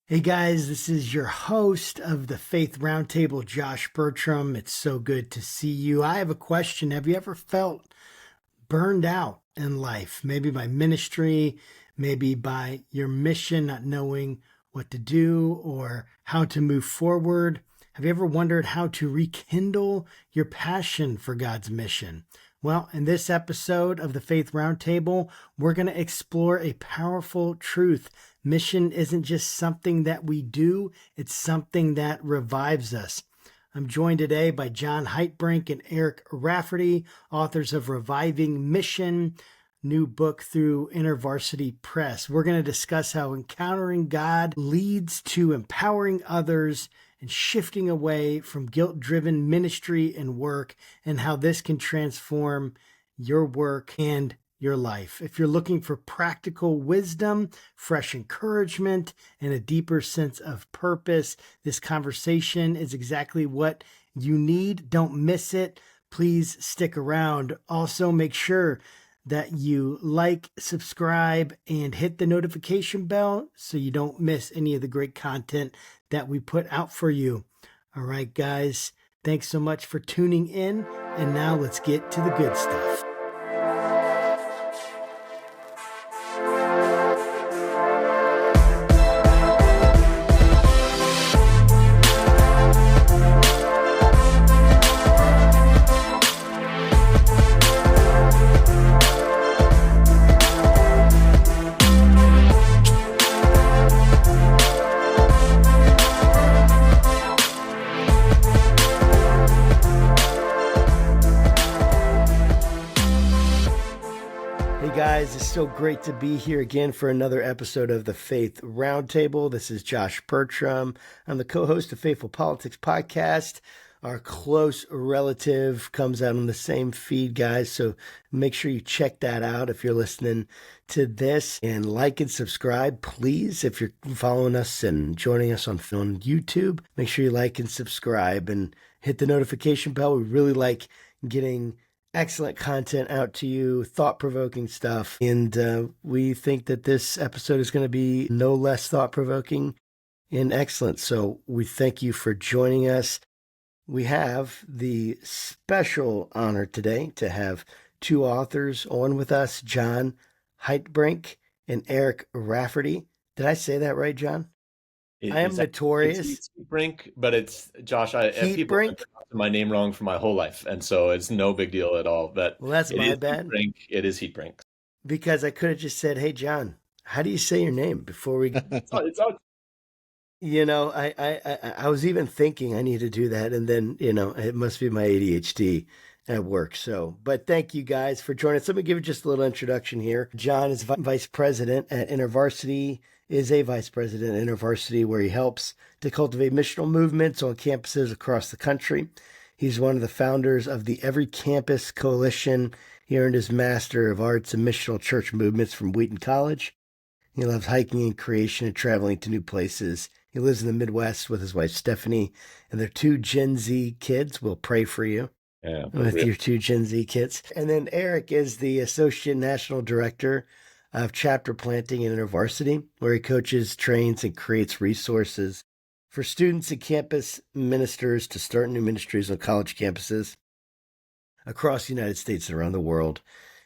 Hey guys, this is your host of the Faith Roundtable, Josh Burtram. It's so good to see you. I have a question. Have you ever felt burned out in life? Maybe by ministry, maybe by your mission, not knowing what to do or how to move forward? Have you ever wondered how to rekindle your passion for God's mission? Well, in this episode of the Faith Roundtable, we're going to explore a powerful truth. Mission isn't just something that we do, it's something that revives us. I'm joined today by Jon Hietbrink and Eric Rafferty, authors of Reviving Mission, new book through InterVarsity Press. We're going to discuss how encountering God leads to empowering others and shifting away from guilt-driven ministry and work, and how this can transform your work and your life. If you're looking for practical wisdom, fresh encouragement, and a deeper sense of purpose, this conversation is exactly what you need. Don't miss it. Please stick around. Also, make sure that you like, subscribe, and hit the notification bell so you don't miss any of the great content that we put out for you. All right, guys, thanks so much for tuning in. And now let's get to the good stuff. Guys, it's so great to be here again for another episode of the Faith Roundtable. This is Josh Burtram. I'm the co-host of Faithful Politics podcast. Our close relative comes out on the same feed, guys, so make sure you check that out if you're listening to this, and like and subscribe, please. If you're following us and joining us on YouTube, make sure you like and subscribe and hit the notification bell. We really like getting excellent content out to you, thought-provoking stuff. And we think that this episode is going to be no less thought-provoking and excellent. So we thank you for joining us. We have the special honor today to have two authors on with us, Jon Hietbrink and Eric Rafferty. Did I say that right, Jon? I am notorious. It's Hietbrink, but it's Josh. People have my name wrong for my whole life, and so it's no big deal at all. But well, that's my bad. It is Hietbrink. Because I could have just said, "Hey, Jon, how do you say your name?" Before we. it's all. You know, I was even thinking I need to do that, and then it must be my ADHD at work. So, but thank you guys for joining us. Let me give you just a little introduction here. Jon is vice president at InterVarsity. Is a vice president at InterVarsity, where he helps to cultivate missional movements on campuses across the country. He's one of the founders of the Every Campus Coalition. He earned his Master of Arts in Missional Church Movements from Wheaton College. He loves hiking and creation and traveling to new places. He lives in the Midwest with his wife, Stephanie, and their two Gen Z kids. We'll pray for you with your two Gen Z kids. And then Eric is the Associate National Director of Chapter Planting in InterVarsity, where he coaches, trains, and creates resources for students and campus ministers to start new ministries on college campuses across the United States and around the world.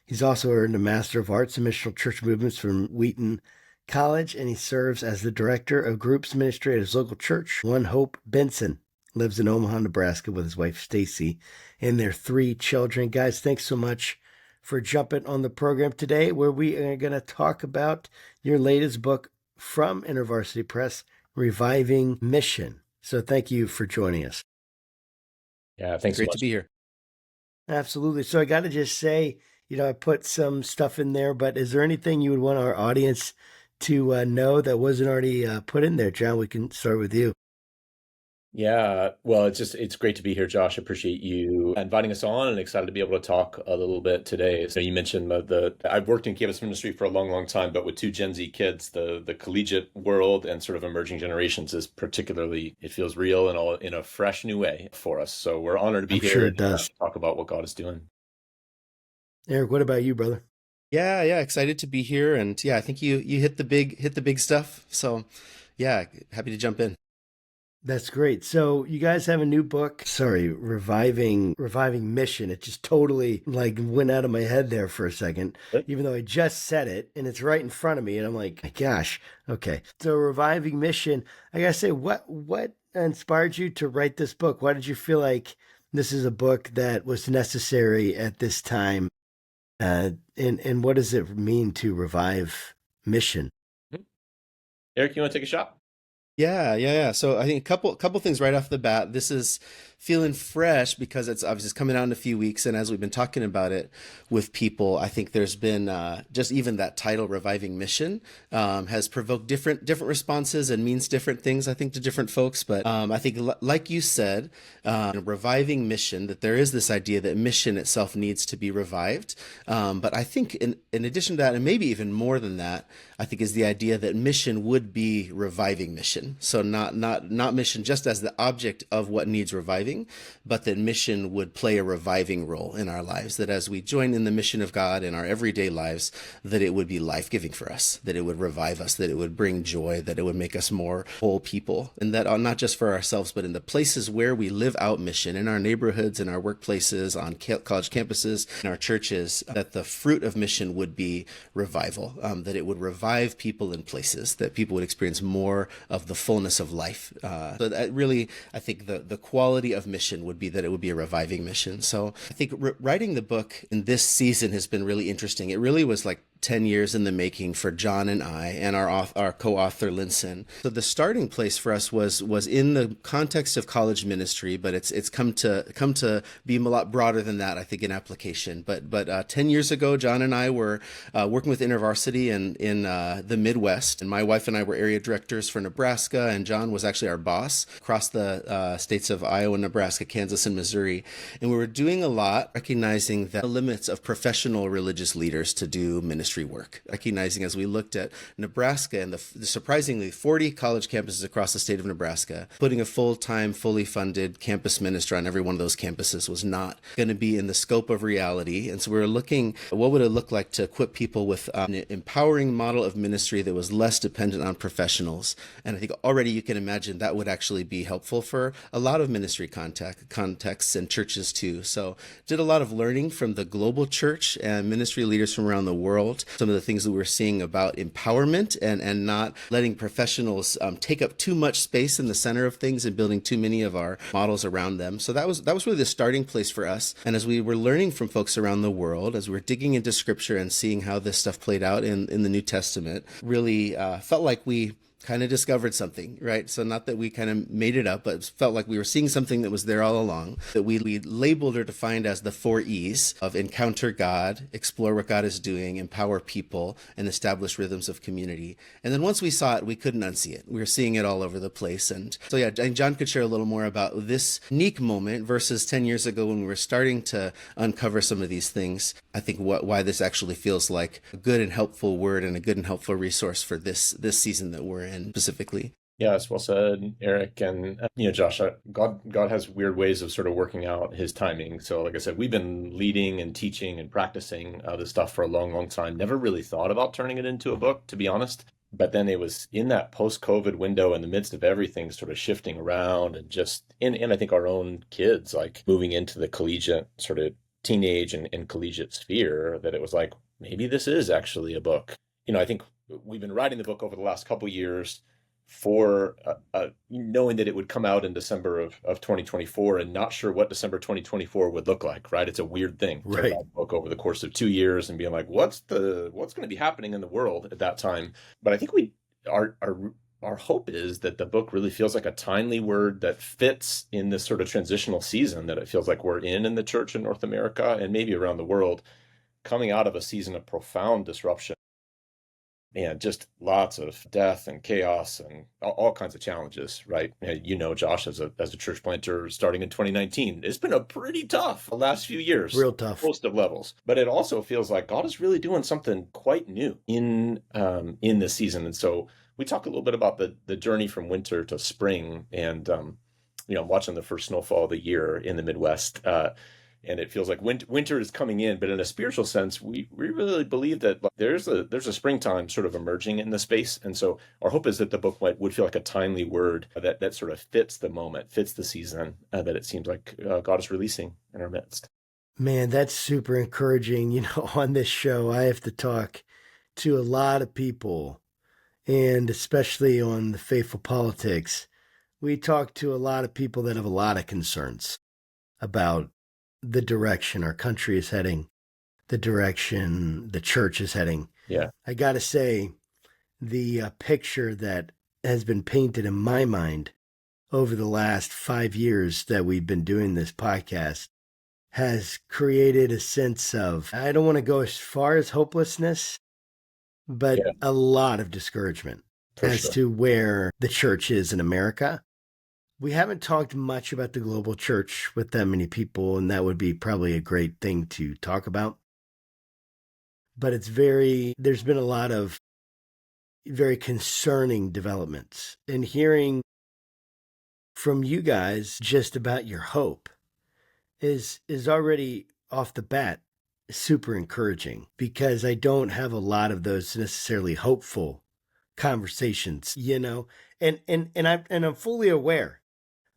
He's also earned a Master of Arts in Missional Church Movements from Wheaton College, and he serves as the Director of Groups Ministry at his local church. One Hope Benson lives in Omaha, Nebraska with his wife, Stacy, and their three children. Guys, thanks so much for jumping on the program today, where we are going to talk about your latest book from InterVarsity Press, Reviving Mission. So thank you for joining us. Yeah, thanks. Great to be here. Absolutely. So I got to just say, I put some stuff in there, but is there anything you would want our audience to know that wasn't already put in there? Jon, we can start with you. Yeah, well, it's great to be here, Josh. I appreciate you inviting us on, and excited to be able to talk a little bit today. So you mentioned I've worked in campus ministry for a long, long time, but with two Gen Z kids, the collegiate world and sort of emerging generations is particularly, it feels real and in a fresh new way for us. So we're honored to be here. Sure it does. To talk about what God is doing. Eric, what about you, brother? Yeah, excited to be here, and I think you hit the big stuff. So, Yeah, happy to jump in. That's great. So you guys have a new book. Sorry, reviving mission. It just totally like went out of my head there for a second, Good. even though I just said it and it's right in front of me, and I'm like, my gosh, okay. So reviving mission. I gotta say, what inspired you to write this book? Why did you feel like this is a book that was necessary at this time? And what does it mean to revive mission? Mhm. Eric, you want to take a shot? Yeah. So I think a couple things right off the bat. This is feeling fresh because it's obviously coming out in a few weeks, and as we've been talking about it with people, I think there's been just even that title, "Reviving Mission," has provoked different responses and means different things. I think to different folks, but I think like you said, reviving mission, that there is this idea that mission itself needs to be revived. But I think in addition to that, and maybe even more than that, I think is the idea that mission would be reviving mission. So not mission just as the object of what needs reviving, but that mission would play a reviving role in our lives. That as we join in the mission of God in our everyday lives, that it would be life-giving for us, that it would revive us, that it would bring joy, that it would make us more whole people. And that not just for ourselves, but in the places where we live out mission, in our neighborhoods, in our workplaces, on college campuses, in our churches, that the fruit of mission would be revival, that it would revive people in places, that people would experience more of the fullness of life. So that really, I think the quality of mission would be that it would be a reviving mission. So I think writing the book in this season has been really interesting. It really was like 10 years in the making for Jon and I and our co-author Linson. So the starting place for us was in the context of college ministry, but it's come to be a lot broader than that, I think, in application. But 10 years ago, Jon and I were working with InterVarsity in the Midwest, and my wife and I were area directors for Nebraska, and Jon was actually our boss across the states of Iowa, Nebraska, Kansas, and Missouri. And we were doing a lot, recognizing the limits of professional religious leaders to do ministry work, recognizing as we looked at Nebraska and the surprisingly 40 college campuses across the state of Nebraska, putting a full-time, fully funded campus minister on every one of those campuses was not going to be in the scope of reality. And so we were looking, what would it look like to equip people with an empowering model of ministry that was less dependent on professionals? And I think already you can imagine that would actually be helpful for a lot of ministry contexts and churches too. So did a lot of learning from the global church and ministry leaders from around the world, some of the things that we're seeing about empowerment and not letting professionals take up too much space in the center of things and building too many of our models around them. So that was really the starting place for us. And as we were learning from folks around the world, as we were digging into scripture and seeing how this stuff played out in the New Testament, really felt like we kind of discovered something, right? So not that we kind of made it up, but it felt like we were seeing something that was there all along, that we labeled or defined as the 4 E's of encounter God, explore what God is doing, empower people, and establish rhythms of community. And then once we saw it, we couldn't unsee it. We were seeing it all over the place. And so yeah, and Jon could share a little more about this unique moment versus 10 years ago when we were starting to uncover some of these things. I think why this actually feels like a good and helpful word and a good and helpful resource for this season that we're in specifically. Yeah, that's well said, Eric. And Josh, God has weird ways of sort of working out His timing. So, like I said, we've been leading and teaching and practicing this stuff for a long, long time. Never really thought about turning it into a book, to be honest. But then it was in that post-COVID window, in the midst of everything sort of shifting around, and just and I think our own kids like moving into the collegiate sort of teenage and collegiate sphere, that it was like, maybe this is actually a book. I think we've been writing the book over the last couple of years for knowing that it would come out in December of 2024, and not sure what December 2024 would look like, right? It's a weird thing to write a book over the course of 2 years and being like, what's going to be happening in the world at that time? But I think our hope is that the book really feels like a timely word that fits in this sort of transitional season that it feels like we're in the church in North America and maybe around the world, coming out of a season of profound disruption and just lots of death and chaos and all kinds of challenges, right? Josh, as a church planter starting in 2019, it's been a pretty tough the last few years. Real tough. Most of levels. But it also feels like God is really doing something quite new in this season. And so we talk a little bit about the journey from winter to spring, and watching the first snowfall of the year in the Midwest. and it feels like winter is coming in. But in a spiritual sense, we really believe that there's a springtime sort of emerging in the space. And so our hope is that the book would feel like a timely word that sort of fits the moment, fits the season that it seems like God is releasing in our midst. Man, that's super encouraging. On this show, I have to talk to a lot of people, and especially on the Faithful Politics, we talk to a lot of people that have a lot of concerns about the direction our country is heading, the direction the church is heading. Yeah. I got to say, the picture that has been painted in my mind over the last 5 years that we've been doing this podcast has created a sense of, I don't want to go as far as hopelessness, but a lot of discouragement to where the church is in America. We haven't talked much about the global church with that many people, and that would be probably a great thing to talk about. But there's been a lot of very concerning developments. And hearing from you guys just about your hope is already off the bat super encouraging, because I don't have a lot of those necessarily hopeful conversations, and I'm fully aware.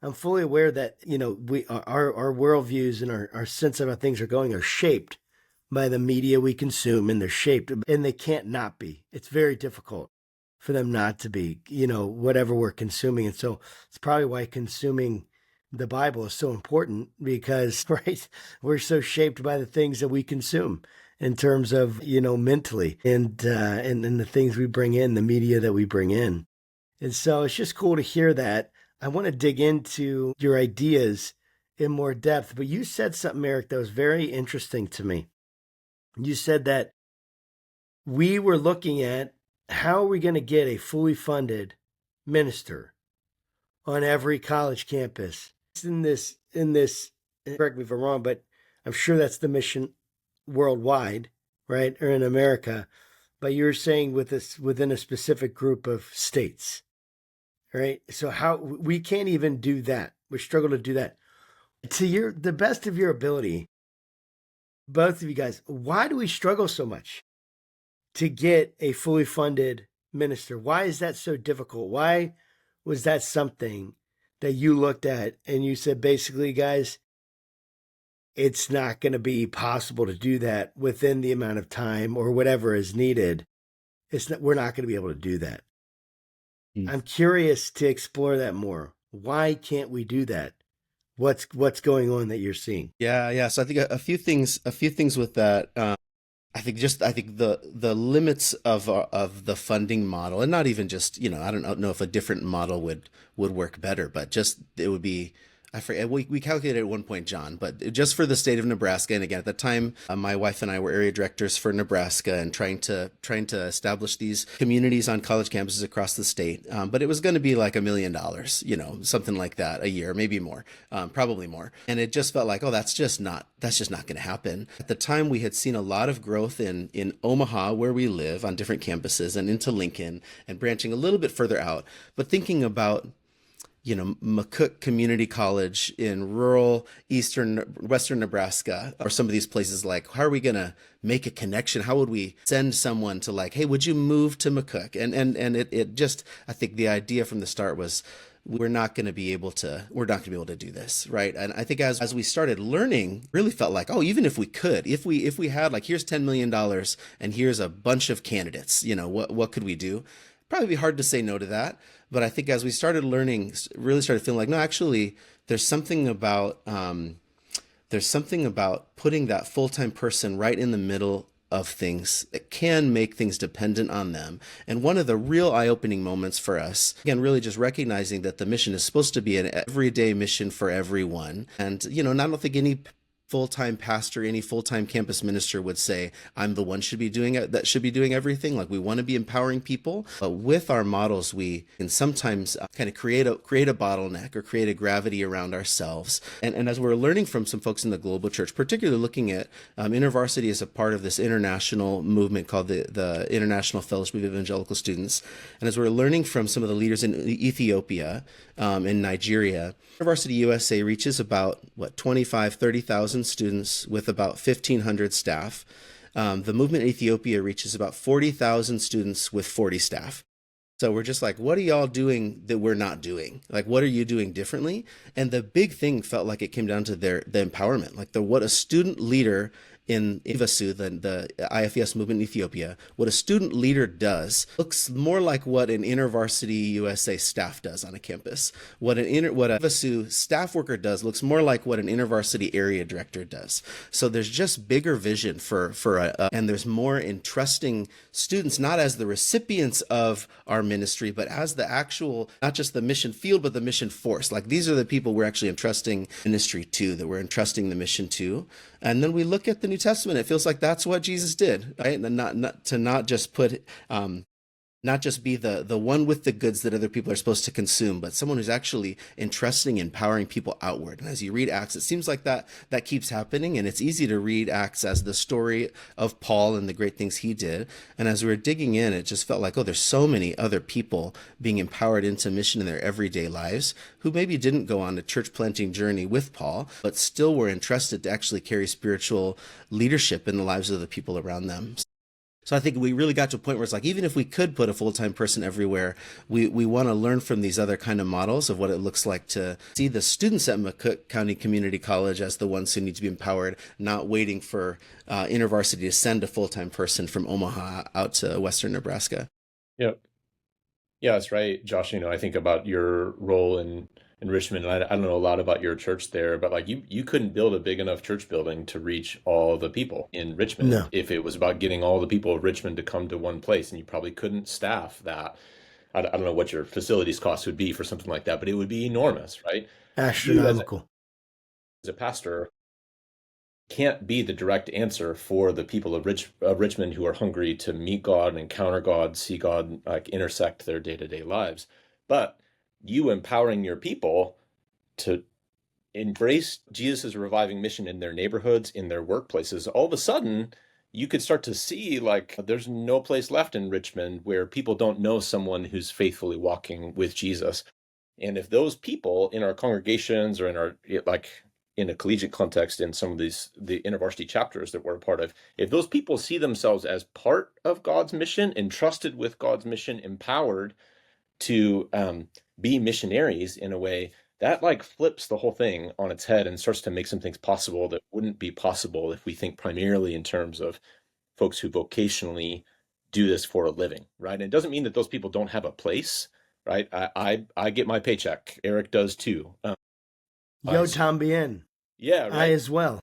I'm fully aware that, our worldviews and our sense of how things are going are shaped by the media we consume, and they're shaped, and they can't not be. It's very difficult for them not to be, whatever we're consuming. And so it's probably why consuming the Bible is so important, because, right, we're so shaped by the things that we consume in terms of, mentally, and the things we bring in, the media that we bring in. And so it's just cool to hear that. I want to dig into your ideas in more depth, but you said something, Eric, that was very interesting to me. You said that we were looking at how are we going to get a fully funded minister on every college campus. In this, correct me if I'm wrong, but I'm sure that's the mission worldwide, right? Or in America. But you're saying within a specific group of states. Right. So how we can't even do that. We struggle to do that. To the best of your ability, both of you guys, why do we struggle so much to get a fully funded minister? Why is that so difficult? Why was that something that you looked at and you said, basically, guys, it's not going to be possible to do that within the amount of time or whatever is needed? We're not going to be able to do that. I'm curious to explore that more. Why can't we do that? What's going on that you're seeing? Yeah. So I think a few things with that. I think the limits of the funding model, and not even just, I don't know if a different model would work better, but just it would be. I forget, we calculated at one point, John, but just for the state of Nebraska, and again, at the time, my wife and I were area directors for Nebraska and trying to establish these communities on college campuses across the state. But it was going to be like $1 million, something like that a year, maybe more, probably more. And it just felt like, that's just not going to happen. At the time, we had seen a lot of growth in Omaha, where we live, on different campuses, and into Lincoln, and branching a little bit further out. But thinking about McCook Community College in rural western Nebraska, or some of these places, like, how are we going to make a connection? How would we send someone to, like, hey, would you move to McCook? And it just, I think the idea from the start was, we're not going to be able to do this, right? And I think as we started learning, really felt like, even if we could, if we had, like, here's $10 million and here's a bunch of candidates, what could we do? Probably be hard to say no to that. But I think as we started learning, really started feeling like, no, actually, there's something about putting that full-time person right in the middle of things that can make things dependent on them. And one of the real eye-opening moments for us, again, really just recognizing that the mission is supposed to be an everyday mission for everyone. And, I don't think any full-time pastor, any full-time campus minister would say, I'm the one should be doing everything. Like, we want to be empowering people, but with our models, we can sometimes kind of create a bottleneck or create a gravity around ourselves. And as we're learning from some folks in the global church, particularly looking at InterVarsity as a part of this international movement called the International Fellowship of Evangelical Students, and as we're learning from some of the leaders in Ethiopia, in Nigeria, InterVarsity USA reaches about 25,000, 30,000 40,000 students with about 1,500 staff. The movement in Ethiopia reaches about 40,000 students with 40 staff. So we're just like, what are y'all doing that we're not doing? Like, what are you doing differently? And the big thing felt like it came down to the empowerment, like what a student leader in InterVarsity, the IFES movement in Ethiopia, what a student leader does looks more like what an InterVarsity USA staff does on a campus. What a InterVarsity staff worker does looks more like what an InterVarsity area director does. So there's just bigger vision and there's more entrusting students, not as the recipients of our ministry, but as the actual, not just the mission field, but the mission force. Like, these are the people we're actually entrusting ministry to, that we're entrusting the mission to. And then we look at the New Testament. It feels like that's what Jesus did, right? And not just put, not just be the one with the goods that other people are supposed to consume, but someone who's actually entrusting, empowering people outward. And as you read Acts, it seems like that keeps happening. And it's easy to read Acts as the story of Paul and the great things he did. And as we were digging in, it just felt like, oh, there's so many other people being empowered into mission in their everyday lives who maybe didn't go on a church planting journey with Paul, but still were entrusted to actually carry spiritual leadership in the lives of the people around them. So I think we really got to a point where it's like, even if we could put a full-time person everywhere, we want to learn from these other kind of models of what it looks like to see the students at McCook County Community College as the ones who need to be empowered, not waiting for InterVarsity to send a full-time person from Omaha out to Western Nebraska. Yep. Yeah, that's right, Josh. I think about your role in Richmond, and I don't know a lot about your church there, but like you couldn't build a big enough church building to reach all the people in Richmond. No. If it was about getting all the people of Richmond to come to one place, and you probably couldn't staff that. I don't know what your facilities cost would be for something like that, but it would be enormous, right? Astronomical. As a pastor, can't be the direct answer for the people of Richmond who are hungry to meet God and encounter God, see God, like intersect their day-to-day lives. But you empowering your people to embrace Jesus' reviving mission in their neighborhoods, in their workplaces, all of a sudden you could start to see like there's no place left in Richmond where people don't know someone who's faithfully walking with Jesus. And if those people in our congregations or in our, like in a collegiate context, in some of the InterVarsity chapters that we're a part of, if those people see themselves as part of God's mission, entrusted with God's mission, empowered to be missionaries in a way, that like flips the whole thing on its head and starts to make some things possible that wouldn't be possible if we think primarily in terms of folks who vocationally do this for a living, right? And it doesn't mean that those people don't have a place, right? I get my paycheck. Eric does too. Yo tambien. Yeah, right. I as well.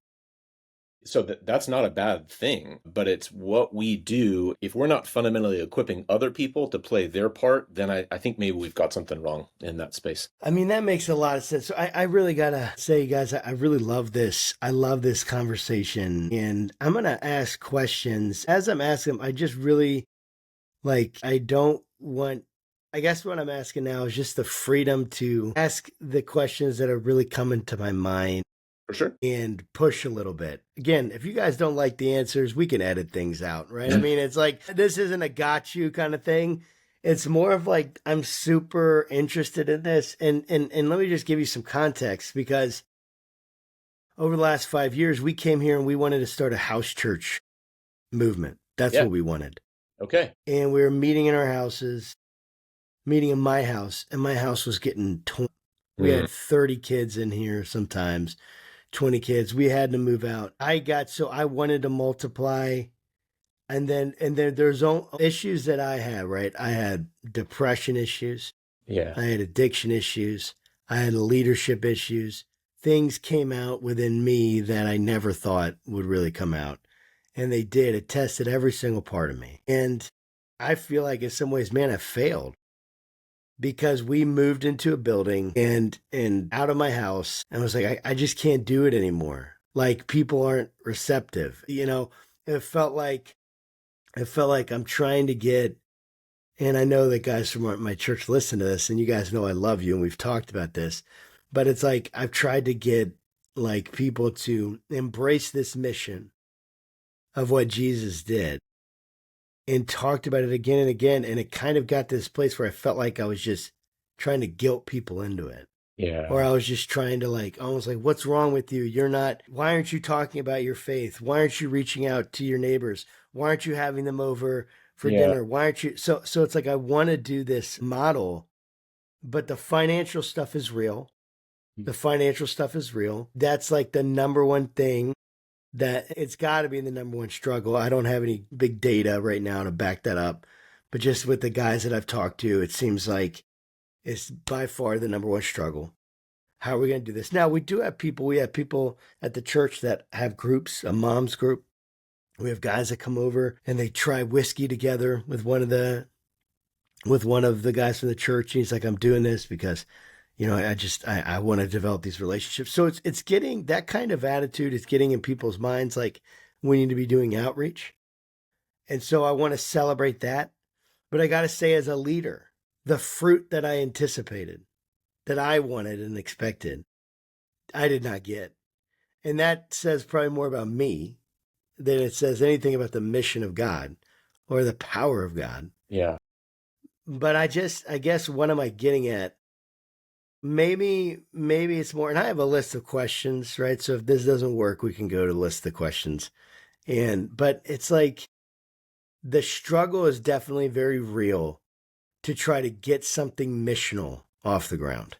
So that's not a bad thing, but it's what we do. If we're not fundamentally equipping other people to play their part, then I think maybe we've got something wrong in that space. I mean, that makes a lot of sense. So I really got to say, guys, I really love this. I love this conversation. And I'm going to ask questions. As I'm asking them, I just really, I don't want, I guess what I'm asking now is just the freedom to ask the questions that are really coming to my mind. For sure. And push a little bit. Again, if you guys don't like the answers, we can edit things out, right? I mean, it's like, this isn't a got you kind of thing. It's more of like, I'm super interested in this. And let me just give you some context, because over the last 5 years, we came here and we wanted to start a house church movement. That's what we wanted. Okay. And we were meeting in our houses, meeting in my house, and my house was getting torn. We had 30 kids in here sometimes. 20 kids. We had to move out. I wanted to multiply. And then there's issues that I had, right? I had depression issues. Yeah. I had addiction issues. I had leadership issues. Things came out within me that I never thought would really come out. And they did. It tested every single part of me. And I feel like in some ways, man, I failed. Because we moved into a building and out of my house, and I was like, I just can't do it anymore. Like, people aren't receptive. It felt like I'm trying to get, and I know that guys from my church listen to this, and you guys know I love you, and we've talked about this, but it's like I've tried to get like people to embrace this mission of what Jesus did. And talked about it again and again. And it kind of got to this place where I felt like I was just trying to guilt people into it. Or Yeah. I was just trying to like, almost like, what's wrong with you? Why aren't you talking about your faith? Why aren't you reaching out to your neighbors? Why aren't you having them over for Yeah. dinner? Why aren't you? So it's like, I want to do this model, but the financial stuff is real. The financial stuff is real. That's like the number one thing that it's got to be the number one struggle. I don't have any big data right now to back that up, but just with the guys that I've talked to, it seems like it's by far the number one struggle. How are we going to do this? Now, we have people at the church that have groups, a mom's group. We have guys that come over and they try whiskey together with one of the guys from the church. And he's like, I'm doing this because, I want to develop these relationships. So it's getting that kind of attitude. It's getting in people's minds like we need to be doing outreach. And so I want to celebrate that. But I got to say, as a leader, the fruit that I anticipated, that I wanted and expected, I did not get. And that says probably more about me than it says anything about the mission of God or the power of God. Yeah. But I guess, what am I getting at? Maybe it's more, and I have a list of questions, right? So if this doesn't work, we can go to the list of questions. But it's like the struggle is definitely very real to try to get something missional off the ground.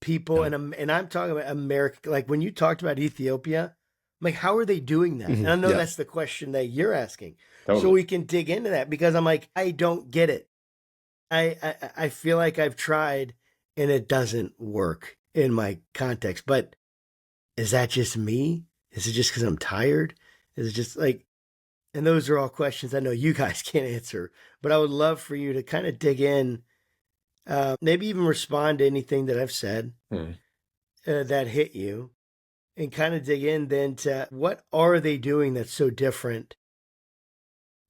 People, Yeah. and I'm talking about America, like when you talked about Ethiopia, I'm like, how are they doing that? And I know Yeah. that's the question that you're asking. Totally. So we can dig into that because I'm like, I don't get it. I feel like I've tried and it doesn't work in my context. But is that just me? Is it just because I'm tired? Is it just like, and those are all questions I know you guys can't answer, but I would love for you to kind of dig in, maybe even respond to anything that I've said that hit you, and kind of dig in then to what are they doing that's so different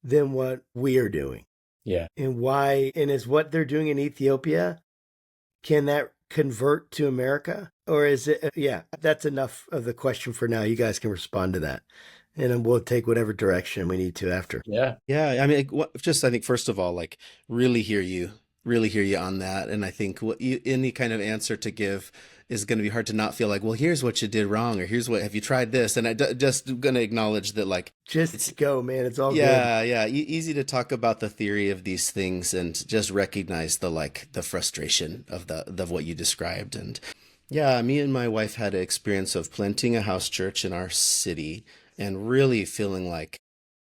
than what we are doing? Yeah. And why, and is what they're doing in Ethiopia, can that convert to America? Or is it, yeah, that's enough of the question for now. You guys can respond to that. And then we'll take whatever direction we need to after. Yeah. Yeah, I mean, I think first of all, like really hear you on that, and I think any kind of answer to give is going to be hard to not feel like, well, here's what you did wrong, or here's what have you tried this, and just going to acknowledge that, like, Just go, man. It's all good. yeah, easy to talk about the theory of these things and just recognize the frustration of what you described, and yeah, me and my wife had an experience of planting a house church in our city and really feeling like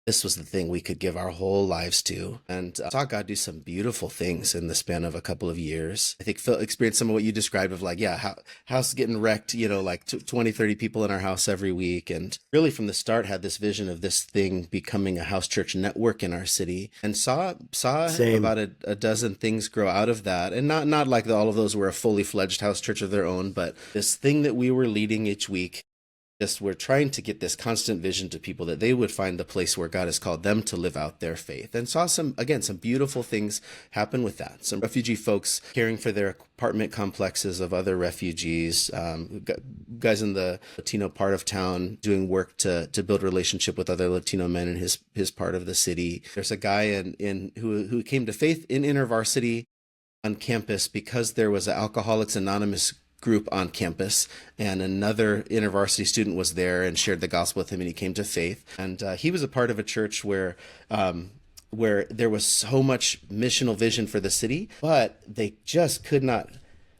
this was the thing we could give our whole lives to, and saw God do some beautiful things in the span of a couple of years. I think Phil experienced some of what you described of like, yeah, house getting wrecked, like 20, 30 people in our house every week. And really from the start had this vision of this thing becoming a house church network in our city, and saw Same. about a dozen things grow out of that. And not like all of those were a fully fledged house church of their own, but this thing that we were leading each week. Just we're trying to get this constant vision to people that they would find the place where God has called them to live out their faith, and saw some beautiful things happen with that. Some refugee folks caring for their apartment complexes of other refugees, guys in the Latino part of town doing work to build relationship with other Latino men in his part of the city. There's a guy who came to faith in InterVarsity on campus because there was an Alcoholics Anonymous group on campus, and another InterVarsity student was there and shared the gospel with him, and he came to faith. And he was a part of a church where there was so much missional vision for the city, but they just could not.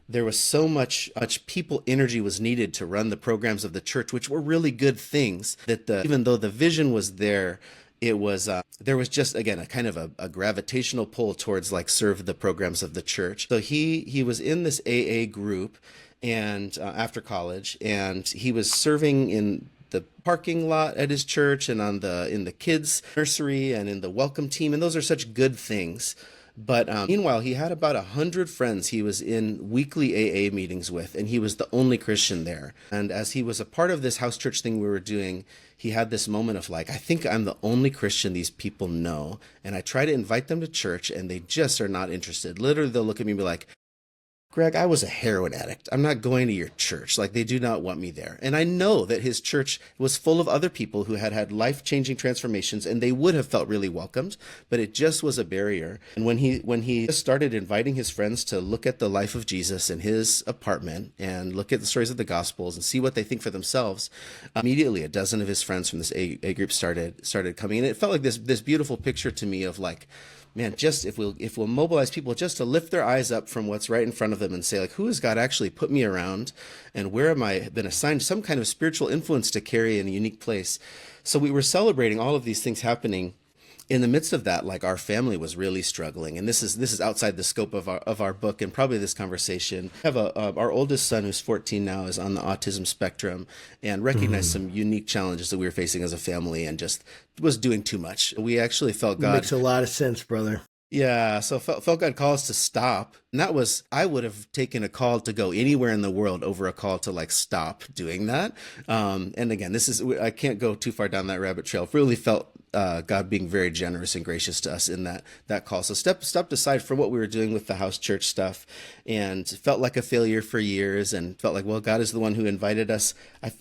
There was so much people energy was needed to run the programs of the church, which were really good things, that even though the vision was there, it was there was just, again, a kind of a gravitational pull towards like serve the programs of the church. So he was in this AA group, and after college, and he was serving in the parking lot at his church and in the kids nursery and in the welcome team, and those are such good things. But meanwhile, he had about 100 friends he was in weekly AA meetings with, and he was the only Christian there. And as he was a part of this house church thing we were doing, he had this moment of like, I think I'm the only Christian these people know, and I try to invite them to church, and they just are not interested. Literally, they'll look at me and be like, Greg, I was a heroin addict. I'm not going to your church. Like, they do not want me there. And I know that his church was full of other people who had had life-changing transformations, and they would have felt really welcomed, but it just was a barrier. And when he started inviting his friends to look at the life of Jesus in his apartment and look at the stories of the Gospels and see what they think for themselves, immediately a dozen of his friends from this A group started coming. And it felt like this beautiful picture to me of like, man, just if we'll mobilize people just to lift their eyes up from what's right in front of them and say, like, who has God actually put me around, and where am I been assigned some kind of spiritual influence to carry in a unique place? So we were celebrating all of these things happening. In the midst of that, like, our family was really struggling, and this is outside the scope of our book and probably this conversation. We have our oldest son, who's 14 now, is on the autism spectrum, and recognized some unique challenges that we were facing as a family, and just was doing too much. We actually felt God. Makes a lot of sense, brother. Yeah, so felt God call us to stop. And that was, I would have taken a call to go anywhere in the world over a call to like stop doing that. And again, I can't go too far down that rabbit trail. Really felt God being very generous and gracious to us in that call. So stepped aside from what we were doing with the house church stuff, and felt like a failure for years, and felt like, well, God is the one who invited us.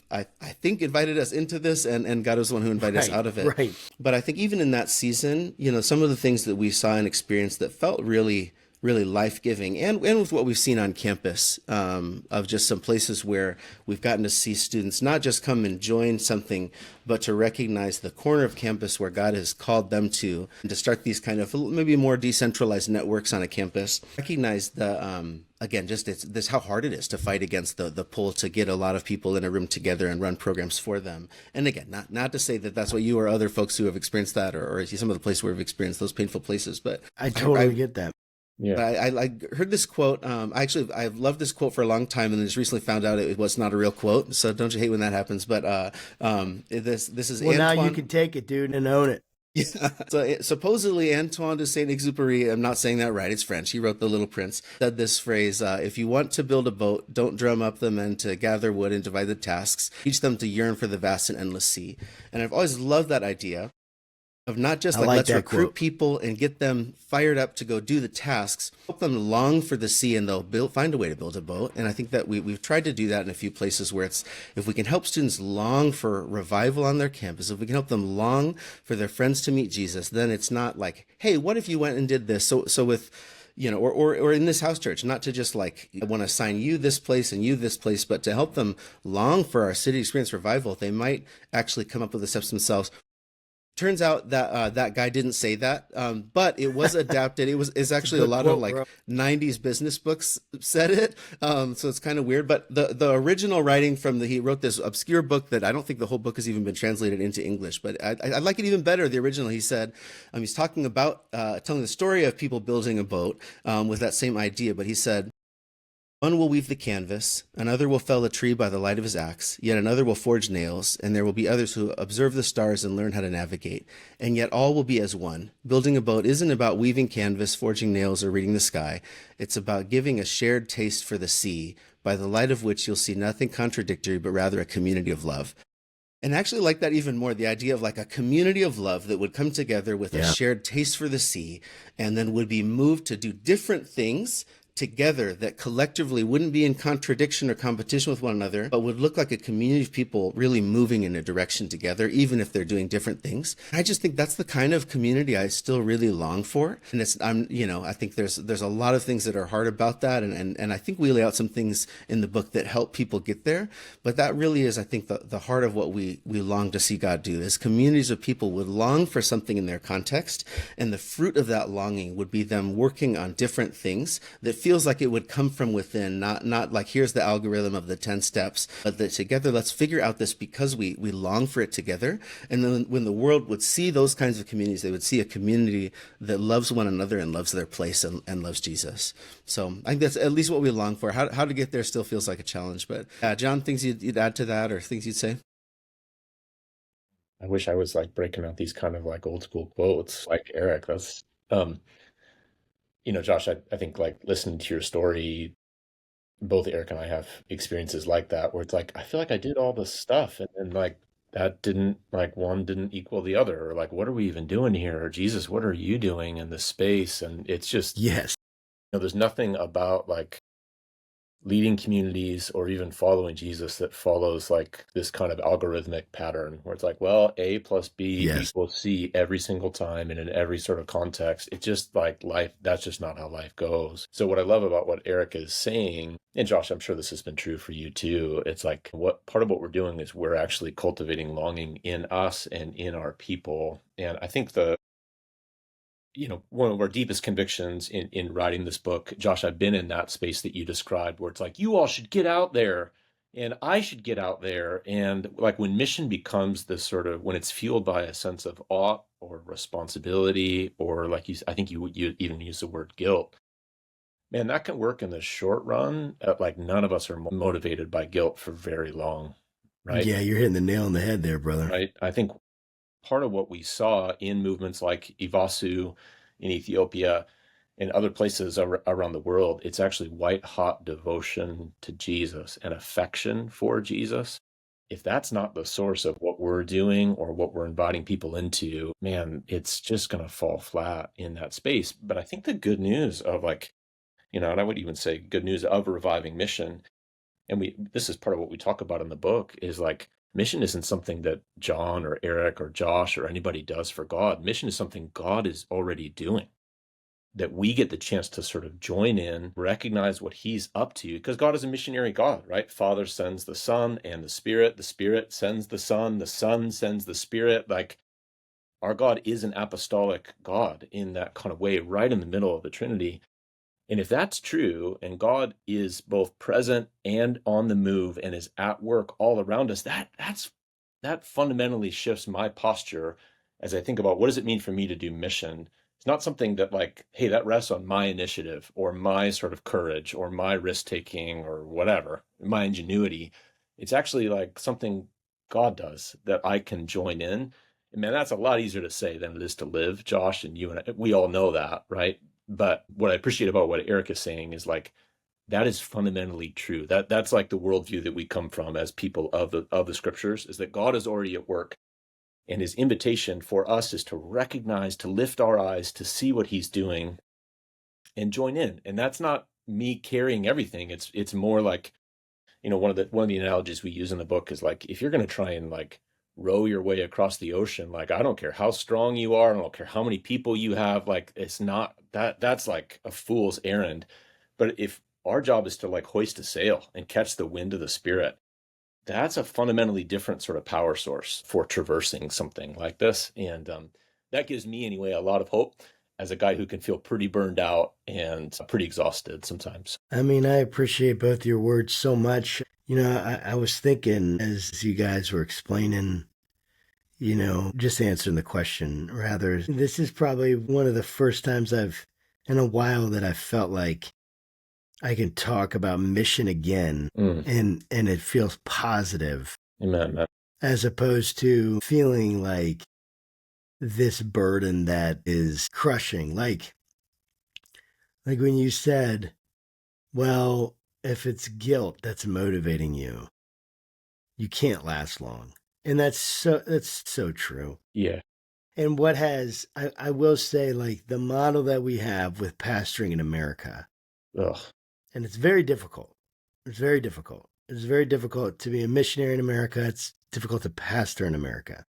I think invited us into this, and God was the one who invited us out of it. Right. But I think even in that season, some of the things that we saw and experienced that felt really, really life-giving, and with what we've seen on campus, of just some places where we've gotten to see students not just come and join something, but to recognize the corner of campus where God has called them to, and to start these kind of maybe more decentralized networks on a campus. Recognize the again, just this how hard it is to fight against the pull to get a lot of people in a room together and run programs for them. And again, not to say that that's what you or other folks who have experienced that, or some of the places where we've experienced those painful places, but I totally get that. Yeah. I heard this quote. I've loved this quote for a long time, and just recently found out it was not a real quote. So don't you hate when that happens? But this is Well, Antoine. now you can take it, dude, and own it. Yeah. So supposedly Antoine de Saint-Exupéry, I'm not saying that right, it's French, he wrote The Little Prince, said this phrase, if you want to build a boat, don't drum up the men to gather wood and divide the tasks. Teach them to yearn for the vast and endless sea. And I've always loved that idea of not just like let's recruit people and get them fired up to go do the tasks, help them long for the sea, and they'll find a way to build a boat. And I think that we've tried to do that in a few places where it's, if we can help students long for revival on their campus, if we can help them long for their friends to meet Jesus, then it's not like, hey, what if you went and did this? So with, or in this house church, not to just like, I want to assign you this place and you this place, but to help them long for our city experience revival, they might actually come up with the steps themselves. Turns out that that guy didn't say that, but it was adapted. It's actually a lot of like 90s business books said it, so it's kind of weird. But the original writing he wrote this obscure book that I don't think the whole book has even been translated into English, but I like it even better. The original, he said, he's talking about telling the story of people building a boat with that same idea, but he said, one will weave the canvas, another will fell a tree by the light of his axe, yet another will forge nails, and there will be others who observe the stars and learn how to navigate, and yet all will be as one. Building a boat isn't about weaving canvas, forging nails, or reading the sky. It's about giving a shared taste for the sea, by the light of which you'll see nothing contradictory, but rather a community of love. And I actually like that even more, the idea of like a community of love that would come together with a shared taste for the sea, and then would be moved to do different things together that collectively wouldn't be in contradiction or competition with one another, but would look like a community of people really moving in a direction together, even if they're doing different things. I just think that's the kind of community I still really long for. And I think there's a lot of things that are hard about that. And I think we lay out some things in the book that help people get there. But that really is, I think, the heart of what we long to see God do, is communities of people would long for something in their context. And the fruit of that longing would be them working on different things that feels like it would come from within, not like here's the algorithm of the 10 steps, but that together let's figure out this because we long for it together. And then when the world would see those kinds of communities, they would see a community that loves one another and loves their place and loves Jesus. So I think that's at least what we long for. How to get there still feels like a challenge. But John, things you'd add to that, or things you'd say? I wish I was like breaking out these kind of like old school quotes like Eric. That's Josh, I think like listening to your story, both Eric and I have experiences like that where it's like, I feel like I did all this stuff and then like that didn't, like one didn't equal the other, or like, what are we even doing here? Or Jesus, what are you doing in this space? And it's just, yes, there's nothing about like leading communities or even following Jesus that follows like this kind of algorithmic pattern where it's like, well, A plus B Yes. equals C every single time and in every sort of context. It's just like life, that's just not how life goes. So what I love about what Eric is saying, and Josh, I'm sure this has been true for you too, it's like what part of what we're doing is we're actually cultivating longing in us and in our people. And I think one of our deepest convictions in writing this book, Josh, I've been in that space that you described where it's like, you all should get out there and I should get out there. And like when mission becomes this sort of, when it's fueled by a sense of awe or responsibility, or like I think you even use the word guilt, man, that can work in the short run. Like none of us are motivated by guilt for very long, right? Yeah, you're hitting the nail on the head there, brother. Right. I think part of what we saw in movements like Ivasu in Ethiopia and other places around the world, it's actually white hot devotion to Jesus and affection for Jesus. If that's not the source of what we're doing or what we're inviting people into, man, it's just going to fall flat in that space. But I think the good news of and I would even say good news of reviving mission, and this is part of what we talk about in the book, is like mission isn't something that John or Eric or Josh or anybody does for God. Mission is something God is already doing, that we get the chance to sort of join in, recognize what he's up to, because God is a missionary God, right? Father sends the Son and the Spirit sends the Son sends the Spirit. Like our God is an apostolic God in that kind of way, right in the middle of the Trinity. And if that's true, and God is both present and on the move and is at work all around us, that fundamentally shifts my posture as I think about what does it mean for me to do mission. It's not something that like, hey, that rests on my initiative or my sort of courage or my risk taking or whatever, my ingenuity. It's actually like something God does that I can join in. And man, that's a lot easier to say than it is to live, Josh, and you and I, we all know that, right? But what I appreciate about what Eric is saying is like, that is fundamentally true. That's like the worldview that we come from as people of the scriptures, is that God is already at work. And his invitation for us is to recognize, to lift our eyes, to see what he's doing and join in. And that's not me carrying everything. It's more like, one of the analogies we use in the book is like, if you're going to try and like row your way across the ocean, like, I don't care how strong you are, I don't care how many people you have, like, it's not that's like a fool's errand. But if our job is to like hoist a sail and catch the wind of the Spirit, that's a fundamentally different sort of power source for traversing something like this. And that gives me anyway a lot of hope as a guy who can feel pretty burned out and pretty exhausted sometimes. I mean, I appreciate both your words so much. I was thinking as you guys were explaining, just answering the question rather, this is probably one of the first times in a while that I felt like I can talk about mission again and it feels positive. Amen, man. As opposed to feeling like this burden that is crushing. Like when you said, well, if it's guilt that's motivating you, you can't last long. And that's so true. Yeah. And I will say, like, the model that we have with pastoring in America, Ugh. and it's very difficult. It's very difficult. It's very difficult to be a missionary in America. It's difficult to pastor in America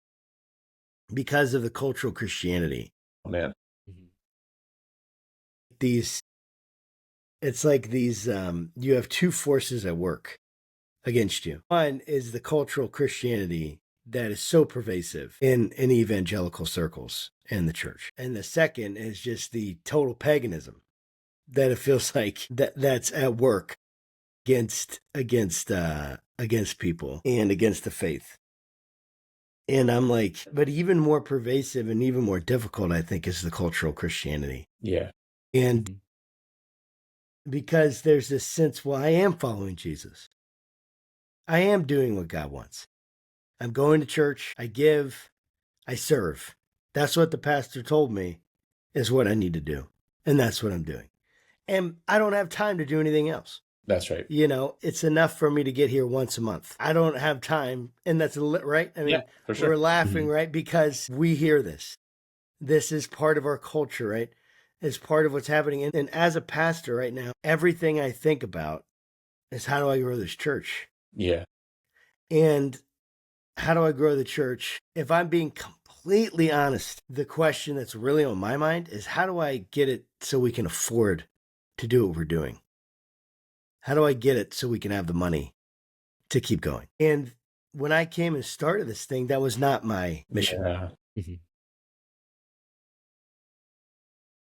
because of the cultural Christianity. Oh, man. It's like these, you have two forces at work against you. One is the cultural Christianity that is so pervasive in evangelical circles in the church. And the second is just the total paganism that it feels like that's at work against people and against the faith. And I'm like, but even more pervasive and even more difficult, I think, is the cultural Christianity. Yeah. And because there's this sense, well, I am following Jesus. I am doing what God wants. I'm going to church. I give. I serve. That's what the pastor told me is what I need to do. And that's what I'm doing. And I don't have time to do anything else. That's right. It's enough for me to get here once a month. I don't have time. And that's right. I mean, yeah, for sure. We're laughing, right? Because we hear this. This is part of our culture, right? It's part of what's happening. And as a pastor right now, everything I think about is how do I grow this church? Yeah. And how do I grow the church? If I'm being completely honest, the question that's really on my mind is how do I get it so we can afford to do what we're doing? How do I get it so we can have the money to keep going? And when I came and started this thing, that was not my mission. Yeah. Mhm.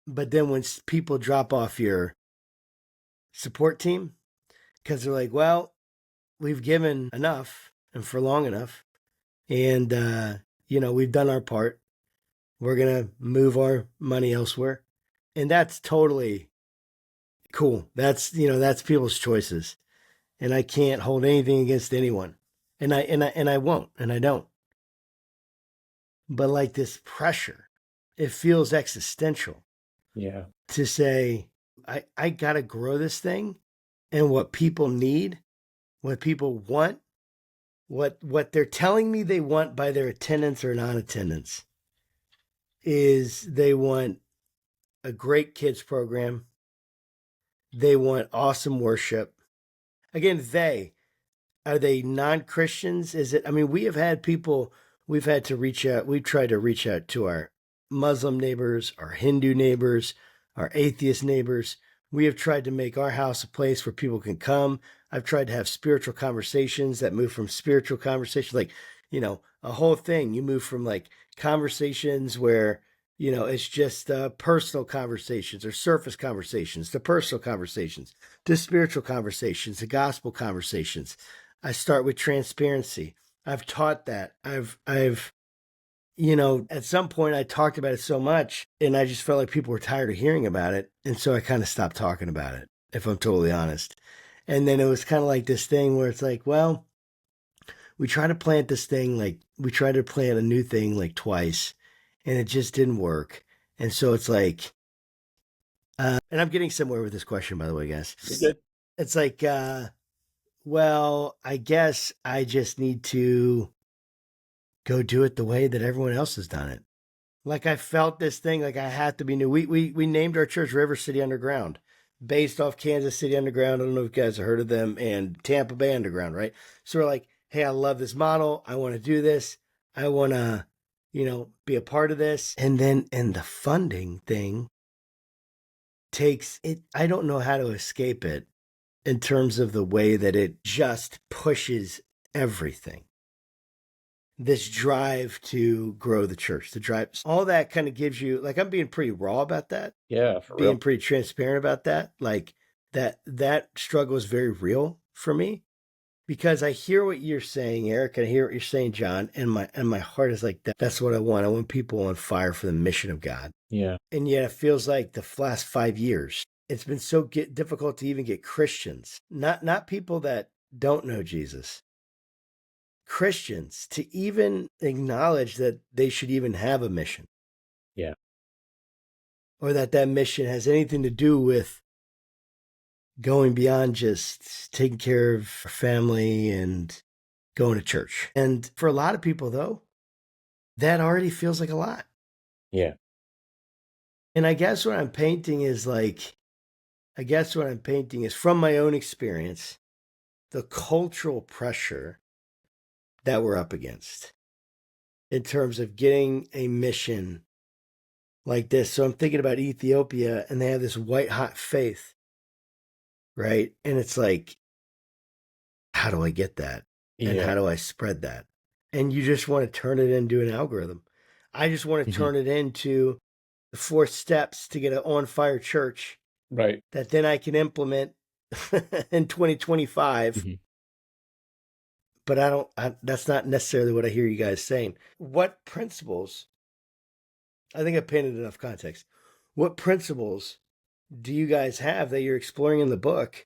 But then when people drop off your support team, because they're like, well, we've given enough and for long enough, and we've done our part. We're gonna move our money elsewhere, and that's totally cool. That's people's choices, and I can't hold anything against anyone, and I won't, and I don't. But like this pressure, it feels existential Yeah. to say, I gotta grow this thing, and what people need, what people want, what they're telling me they want by their attendance or non-attendance is they want a great kids program. They want awesome worship. Again, are they non-Christians? Is it, I mean, we have had people, we've had to reach out, we've tried to reach out to our Muslim neighbors, our Hindu neighbors, our atheist neighbors. We have tried to make our house a place where people can come. I've tried to have spiritual conversations that move from spiritual conversations, like, a whole thing. You move from like conversations where, it's just personal conversations or surface conversations to personal conversations to spiritual conversations to gospel conversations. I start with transparency. I've taught that. I've at some point I talked about it so much and I just felt like people were tired of hearing about it. And so I kind of stopped talking about it, if I'm totally honest. And then it was kind of like this thing where it's like, well, we tried to plant this thing, like we tried to plant a new thing like twice and it just didn't work. And so it's like, and I'm getting somewhere with this question, by the way, guys. You're good. It's like, well, I guess I just need to go do it the way that everyone else has done it. Like I felt this thing, like I had to be new. We named our church River City Underground, based off Kansas City Underground. I don't know if you guys have heard of them, and Tampa Bay Underground, right? So we're like, hey, I love this model. I want to do this. I want to, be a part of this. And the funding thing takes it. I don't know how to escape it in terms of the way that it just pushes everything. This drive to grow the church, the drive, all that kind of gives you, like, I'm being pretty raw about that. Yeah, for Being real. pretty transparent about that. Like that struggle is very real for me because I hear what you're saying, Eric. I hear what you're saying, John. And my heart is like, that's what I want. I want people on fire for the mission of God. Yeah. And yet it feels like the last 5 years, it's been so difficult to even get Christians, not people that don't know Jesus, Christians to even acknowledge that they should even have a mission. Yeah. Or that mission has anything to do with going beyond just taking care of our family and going to church. And for a lot of people, though, that already feels like a lot. Yeah. And I guess what I'm painting is from my own experience, the cultural pressure that we're up against in terms of getting a mission like this. So I'm thinking about Ethiopia and they have this white hot faith, right? And it's like, how do I get that? And how do I spread that? And you just want to turn it into an algorithm. I just want to turn it into the 4 steps to get an on fire church, Right. that then I can implement in 2025. But that's not necessarily what I hear you guys saying. What principles, I think I painted enough context. What principles do you guys have that you're exploring in the book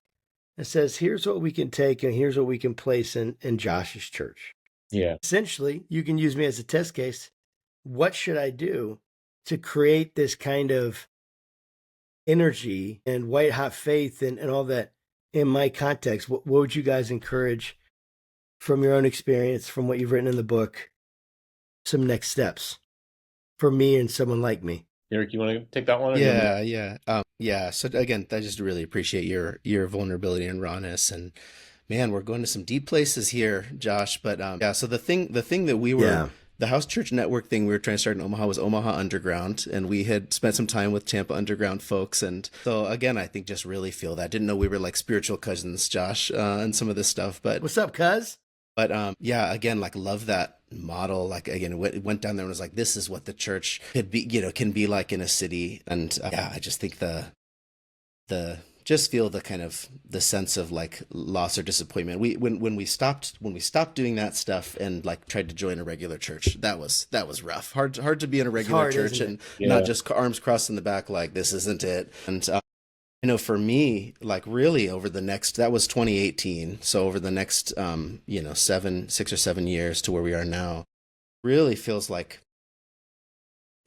that says, here's what we can take and here's what we can place in Josh's church? Yeah. Essentially, you can use me as a test case. What should I do to create this kind of energy and white hot faith and all that in my context? What would you guys encourage from your own experience, from what you've written in the book, some next steps for me and someone like me? Eric, you want to take that one? Yeah. Yeah. So again, I just really appreciate your vulnerability and rawness. And man, we're going to some deep places here, Josh. But yeah. So the thing that we were Yeah. the house church network thing we were trying to start in Omaha was Omaha Underground, and we had spent some time with Tampa Underground folks. And so again, I think just really feel that. Didn't know we were like spiritual cousins, Josh, and some of this stuff. What's up, cuz? But yeah, again, like love that model. Like again, went down there and was like, this is what the church could be, can be like in a city. And yeah, I just think the just feel the kind of the sense of like loss or disappointment. When we stopped doing that stuff and like tried to join a regular church, that was rough. Hard to be in a regular hard, church isn't and it? not Yeah. just arms crossed in the back like this isn't it. And I know for me, like really over the next, that was 2018. So over the next, 6 or 7 years to where we are now, really feels like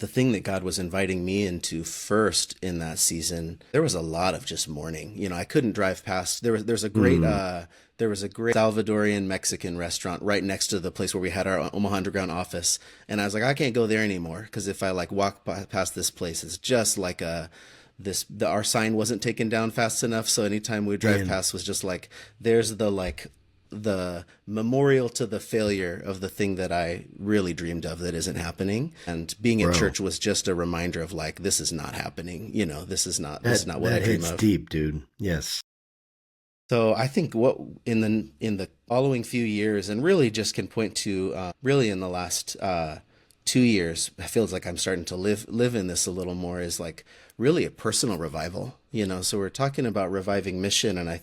the thing that God was inviting me into first in that season. There was a lot of just mourning. I couldn't drive past. There's a great, there was a great Salvadorian Mexican restaurant right next to the place where we had our Omaha Underground office. And I was like, I can't go there anymore because if I like walk past this place, it's just like our sign wasn't taken down fast enough, so anytime we drive Man, past was just like there's the memorial to the failure of the thing that I really dreamed of that isn't happening. And being in bro, church was just a reminder of like this is not happening. This is not what I that dream hits of. deep, dude. Yes. So I think what in the following few years, and really just can point to really in the last 2 years, it feels like I'm starting to live in this a little more, is like really a personal revival. So we're talking about reviving mission, and I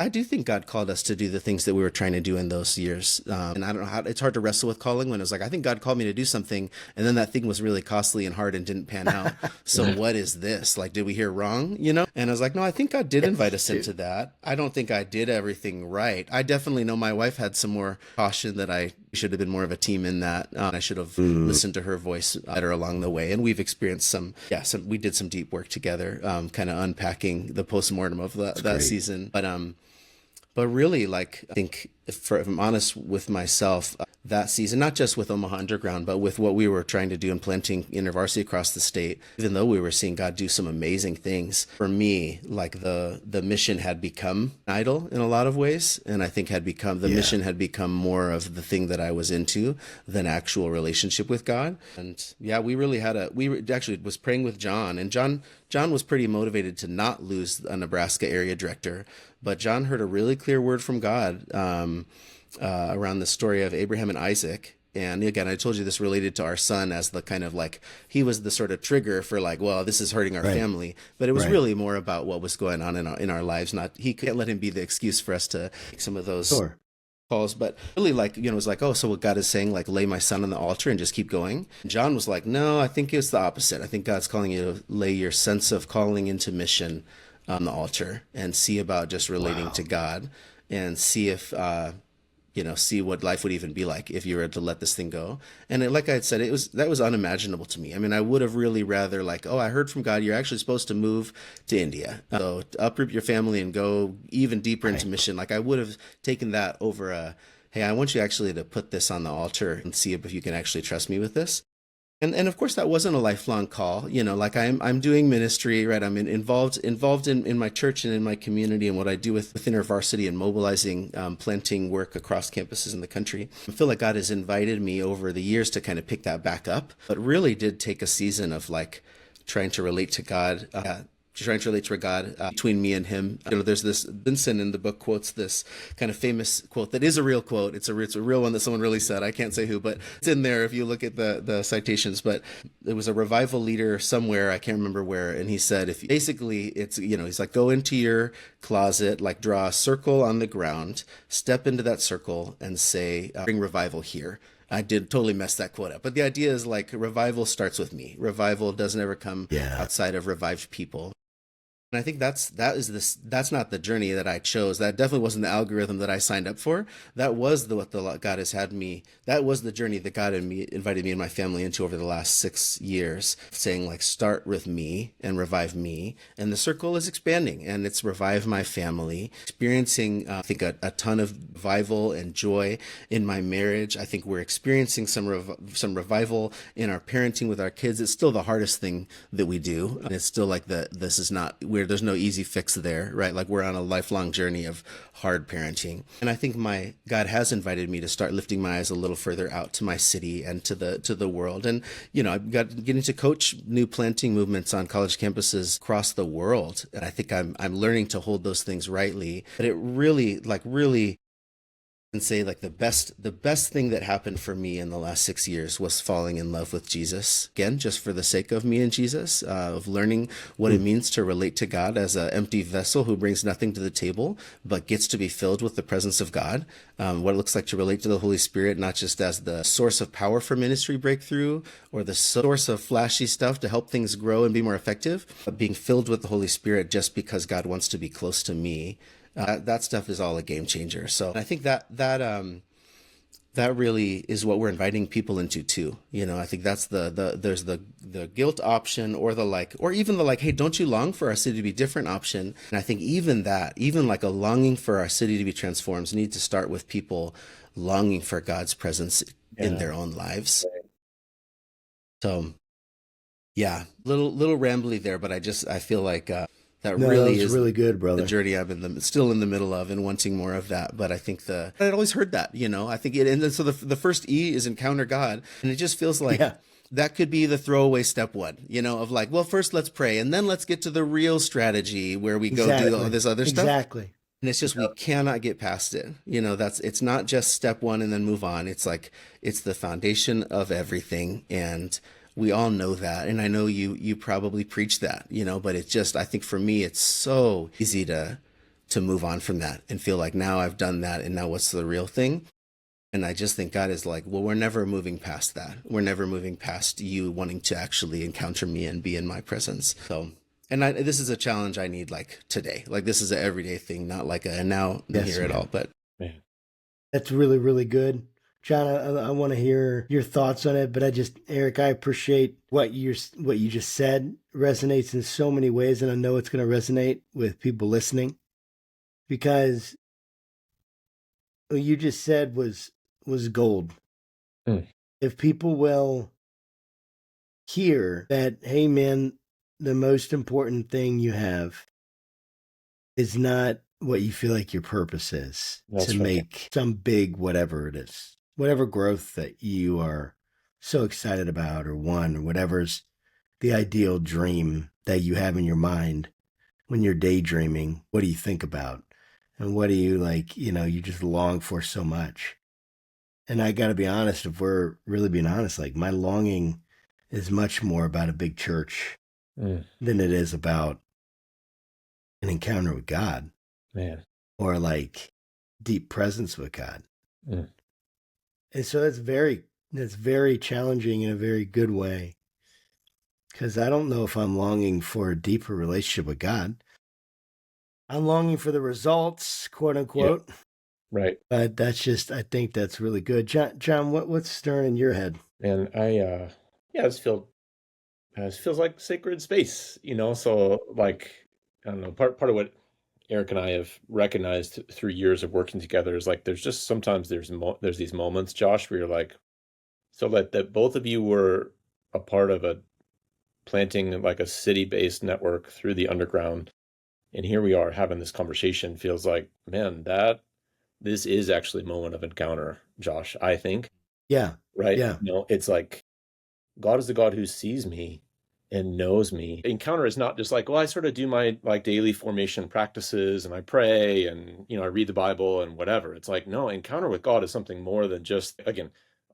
do think God called us to do the things that we were trying to do in those years. And I don't know how, it's hard to wrestle with calling when it was like, I think God called me to do something. And then that thing was really costly and hard and didn't pan out. So what is this? Like, did we hear wrong? And I was like, no, I think God did invite us Dude. into that. I don't think I did everything right. I definitely know my wife had some more caution that I should have been more of a team in that. I should have listened to her voice better along the way. And we've experienced we did some deep work together, kind of unpacking the postmortem of that Great. season. But really, like, I think if I'm honest with myself, that season, not just with Omaha Underground, but with what we were trying to do in planting InterVarsity across the state, even though we were seeing God do some amazing things, for me, like the mission had become an idol in a lot of ways. And I think the Yeah. mission had become more of the thing that I was into than actual relationship with God. And yeah, actually was praying with John, and John was pretty motivated to not lose a Nebraska area director, but John heard a really clear word from God around the story of Abraham and Isaac. And again, I told you this related to our son as the kind of like, he was the sort of trigger for like, well, this is hurting our Right. family. But it was Right. really more about what was going on in our lives. He can't let him be the excuse for us to make some of those Sure. calls, but really like, it was like, oh, so what God is saying, like lay my son on the altar and just keep going. John was like, no, I think it's the opposite. I think God's calling you to lay your sense of calling into mission on the altar and see about just relating Wow. to God and see if, see what life would even be like if you were to let this thing go. And like I had said, that was unimaginable to me. I mean, I would have really rather like, oh, I heard from God, you're actually supposed to move to India. So uproot your family and go even deeper into Right. mission. Like I would have taken that over hey, I want you actually to put this on the altar and see if you can actually trust me with this. And of course that wasn't a lifelong call, like I'm doing ministry, right? I'm involved in my church and in my community and what I do with InterVarsity and mobilizing, planting work across campuses in the country. I feel like God has invited me over the years to kind of pick that back up, but really did take a season of like trying to relate to God, between me and him. There's this, Vincent in the book quotes this kind of famous quote that is a real quote. It's a real one that someone really said. I can't say who, but it's in there if you look at the citations. But it was a revival leader somewhere, I can't remember where, and he said, if basically it's, he's like, go into your closet, like draw a circle on the ground, step into that circle and say, bring revival here. I did totally mess that quote up. But the idea is like revival starts with me. Revival doesn't ever come Yeah. outside of revived people. And I think that's not the journey that I chose. That definitely wasn't the algorithm that I signed up for. That was what the God has had me. That was the journey that God and me invited me and my family into over the last 6 years, saying like, start with me and revive me. And the circle is expanding, and it's revive my family, experiencing I think a ton of revival and joy in my marriage. I think we're experiencing some revival in our parenting with our kids. It's still the hardest thing that we do, and it's still like this is not where there's no easy fix there, right? Like we're on a lifelong journey of hard parenting. And I think my God has invited me to start lifting my eyes a little further out to my city and to the world. And I've got getting to coach new planting movements on college campuses across the world. And I think I'm learning to hold those things rightly. But it really and say like the best thing that happened for me in the last 6 years was falling in love with Jesus again, just for the sake of me and Jesus, of learning what it means to relate to God as an empty vessel who brings nothing to the table but gets to be filled with the presence of God, what it looks like to relate to the Holy Spirit, not just as the source of power for ministry breakthrough or the source of flashy stuff to help things grow and be more effective, but being filled with the Holy Spirit just because God wants to be close to me. That stuff is all a game changer. So I think that really is what we're inviting people into too. I think that's there's the guilt option, or or even the hey, don't you long for our city to be different option? And I think even like a longing for our city to be transformed need to start with people longing for God's presence in their own lives. So yeah, little rambly there, but I feel like that really is really good, brother. The journey I'm still in the middle of, and wanting more of that. But I think I'd always heard that, I think and then so the first E is encounter God. And it just feels like that could be the throwaway step one, of like, well, first let's pray, and then let's get to the real strategy where we go do all this other stuff. Exactly. And it's just, we cannot get past it. It's not just step one and then move on. It's like, it's the foundation of everything. And we all know that. And I know you probably preach that, but it's just, I think for me, it's so easy to move on from that and feel like, now I've done that, and now what's the real thing? And I just think God is like, well, we're never moving past that. We're never moving past you wanting to actually encounter me and be in my presence. So, and this is a challenge I need like today. Like this is an everyday thing, not like a now and here at all. But that's really, really good. Jon, I want to hear your thoughts on it, but Eric, I appreciate what you just said. Resonates in so many ways, and I know it's going to resonate with people listening, because what you just said was gold. If people will hear that, hey man, the most important thing you have is not what you feel like your purpose is. That's to make some big whatever it is. Whatever growth that you are so excited about or want, or whatever's the ideal dream that you have in your mind when you're daydreaming, what do you think about? And what do you you just long for so much? And I got to be honest, if we're really being honest, like my longing is much more about a big church than it is about an encounter with God. Man. Or like deep presence with God. And so that's very challenging in a very good way, because I don't know if I'm longing for a deeper relationship with God. I'm longing for the results, quote unquote. Yeah. Right. But I think that's really good. Jon, what's stirring in your head? And this feels like sacred space, so like, I don't know, part of what Eric and I have recognized through years of working together is like, there's just sometimes there's these moments, Josh, where you're like, so that both of you were a part of a planting like a city-based network through the underground. And here we are having this conversation. Feels like, man, this is actually a moment of encounter, Josh, I think. Yeah. Right. Yeah. It's like, God is the God who sees me and knows me. Encounter is not just like, well, I sort of do my like daily formation practices and I pray and, I read the Bible and whatever. It's like, no, encounter with God is something more than just, again,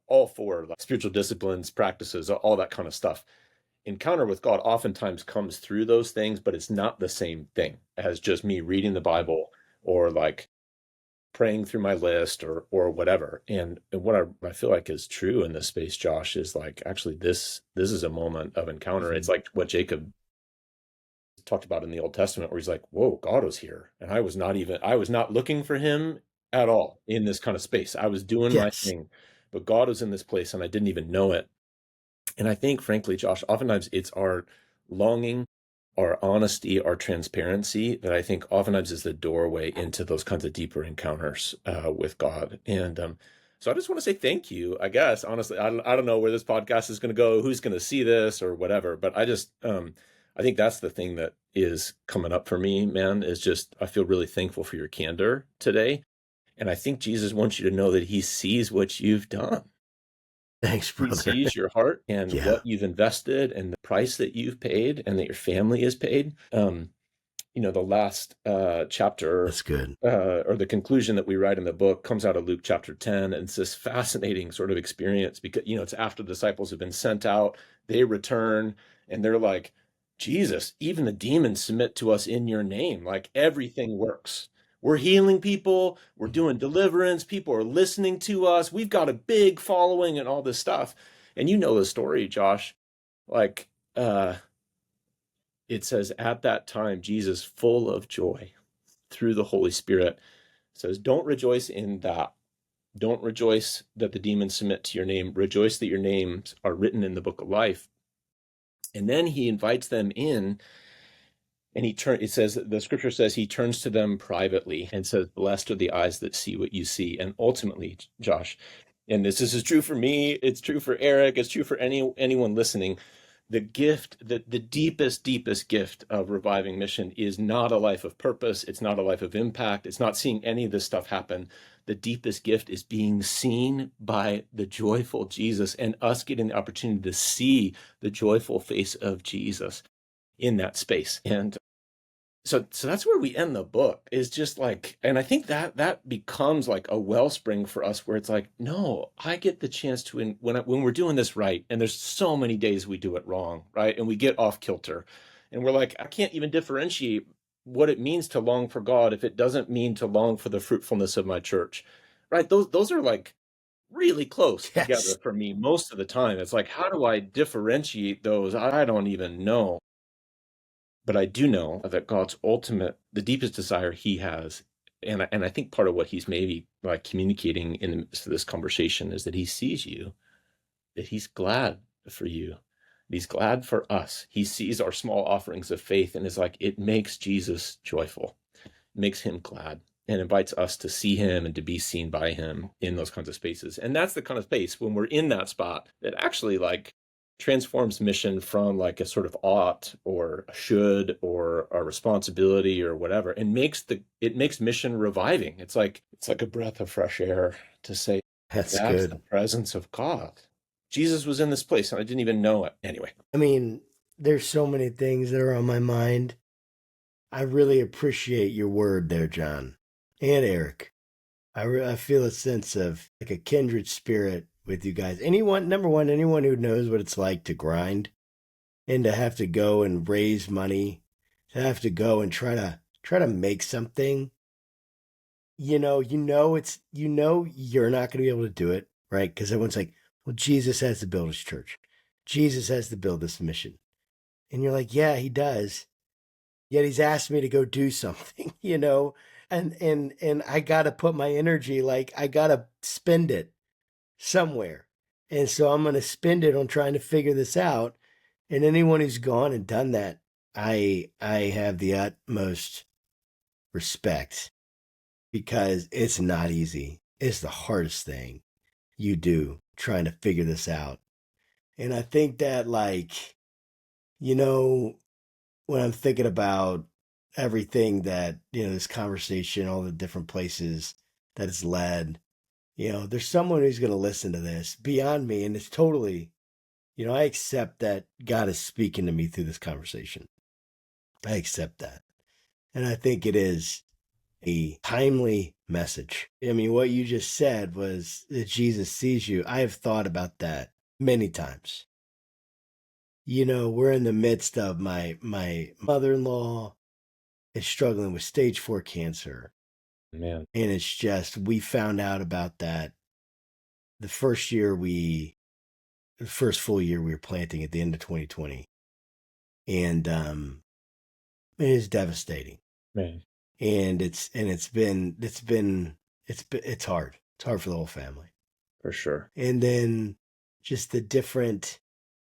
all four like spiritual disciplines, practices, all that kind of stuff. Encounter with God oftentimes comes through those things, but it's not the same thing as just me reading the Bible or like praying through my list or whatever. And what I feel like is true in this space, Josh, is like, actually this is a moment of encounter. It's like what Jacob talked about in the Old Testament, where he's like, whoa, God was here. And I was not looking for him at all in this kind of space. I was doing my Yes. thing, but God was in this place and I didn't even know it. And I think, frankly, Josh, oftentimes it's our longing, our honesty, our transparency that I think oftentimes is the doorway into those kinds of deeper encounters with God. And so I just want to say thank you, I guess. Honestly, I don't know where this podcast is going to go, who's going to see this or whatever, but I think that's the thing that is coming up for me, man, is just I feel really thankful for your candor today. And I think Jesus wants you to know that he sees what you've done. Thanks, He brother. sees your heart and Yeah, what you've invested and the price that you've paid and that your family has paid. The last chapter that's good. or the conclusion that we write in the book comes out of Luke chapter 10. And it's this fascinating sort of experience because, it's after the disciples have been sent out, they return and they're like, Jesus, even the demons submit to us in your name. Like everything works. We're healing people. We're doing deliverance. People are listening to us. We've got a big following and all this stuff. And you know the story, Josh. Like, it says, at that time, Jesus, full of joy through the Holy Spirit, says, don't rejoice in that. Don't rejoice that the demons submit to your name. Rejoice that your names are written in the book of life. And then he invites them in. And it says, the scripture says he turns to them privately and says, blessed are the eyes that see what you see. And ultimately, Josh, and this is true for me, it's true for Eric, it's true for anyone listening. The gift, the deepest gift of reviving mission is not a life of purpose. It's not a life of impact. It's not seeing any of this stuff happen. The deepest gift is being seen by the joyful Jesus and us getting the opportunity to see the joyful face of Jesus in that space. And so that's where we end the book, is just like, and I think that becomes like a wellspring for us where it's like, no, I get the chance to, when we're doing this right, and there's so many days we do it wrong, right? And we get off kilter and we're like, I can't even differentiate what it means to long for God if it doesn't mean to long for the fruitfulness of my church, right? Those are like really close together Yes. for me most of the time. It's like, how do I differentiate those? I don't even know. But I do know that God's the deepest desire he has, and I think part of what he's maybe like communicating in the midst of this conversation is that he sees you, that he's glad for you, that he's glad for us. He sees our small offerings of faith and is like, it makes Jesus joyful, it makes him glad, and invites us to see him and to be seen by him in those kinds of spaces. And that's the kind of space when we're in that spot that actually like transforms mission from like a sort of ought or a should or a responsibility or whatever, and it makes mission reviving. It's like a breath of fresh air to say, That's that's the good. presence of God. Jesus was in this place and I didn't even know it. Anyway. I mean, there's so many things that are on my mind. I really appreciate your word there, Jon and Eric. I feel a sense of like a kindred spirit with you guys. Number one, anyone who knows what it's like to grind and to have to go and raise money, to have to go and try to make something. You're not going to be able to do it, right? Because everyone's like, well, Jesus has to build his church. Jesus has to build this mission. And you're like, yeah, he does. Yet he's asked me to go do something, and I got to put my energy, like I got to spend it somewhere. And so I'm going to spend it on trying to figure this out. And anyone who's gone and done that, I have the utmost respect, because it's not easy. It's the hardest thing you do, trying to figure this out. And I think that, like, when I'm thinking about everything that, this conversation, all the different places that it's led, there's someone who's going to listen to this beyond me. And it's totally, I accept that God is speaking to me through this conversation. I accept that. And I think it is a timely message. I mean, what you just said was that Jesus sees you. I have thought about that many times. We're in the midst of my mother-in-law is struggling with stage 4 cancer. Man. And it's just, we found out about that the first full year we were planting at the end of 2020. And And it's devastating. Man, And it's hard. It's hard for the whole family. for sure. And then just the different,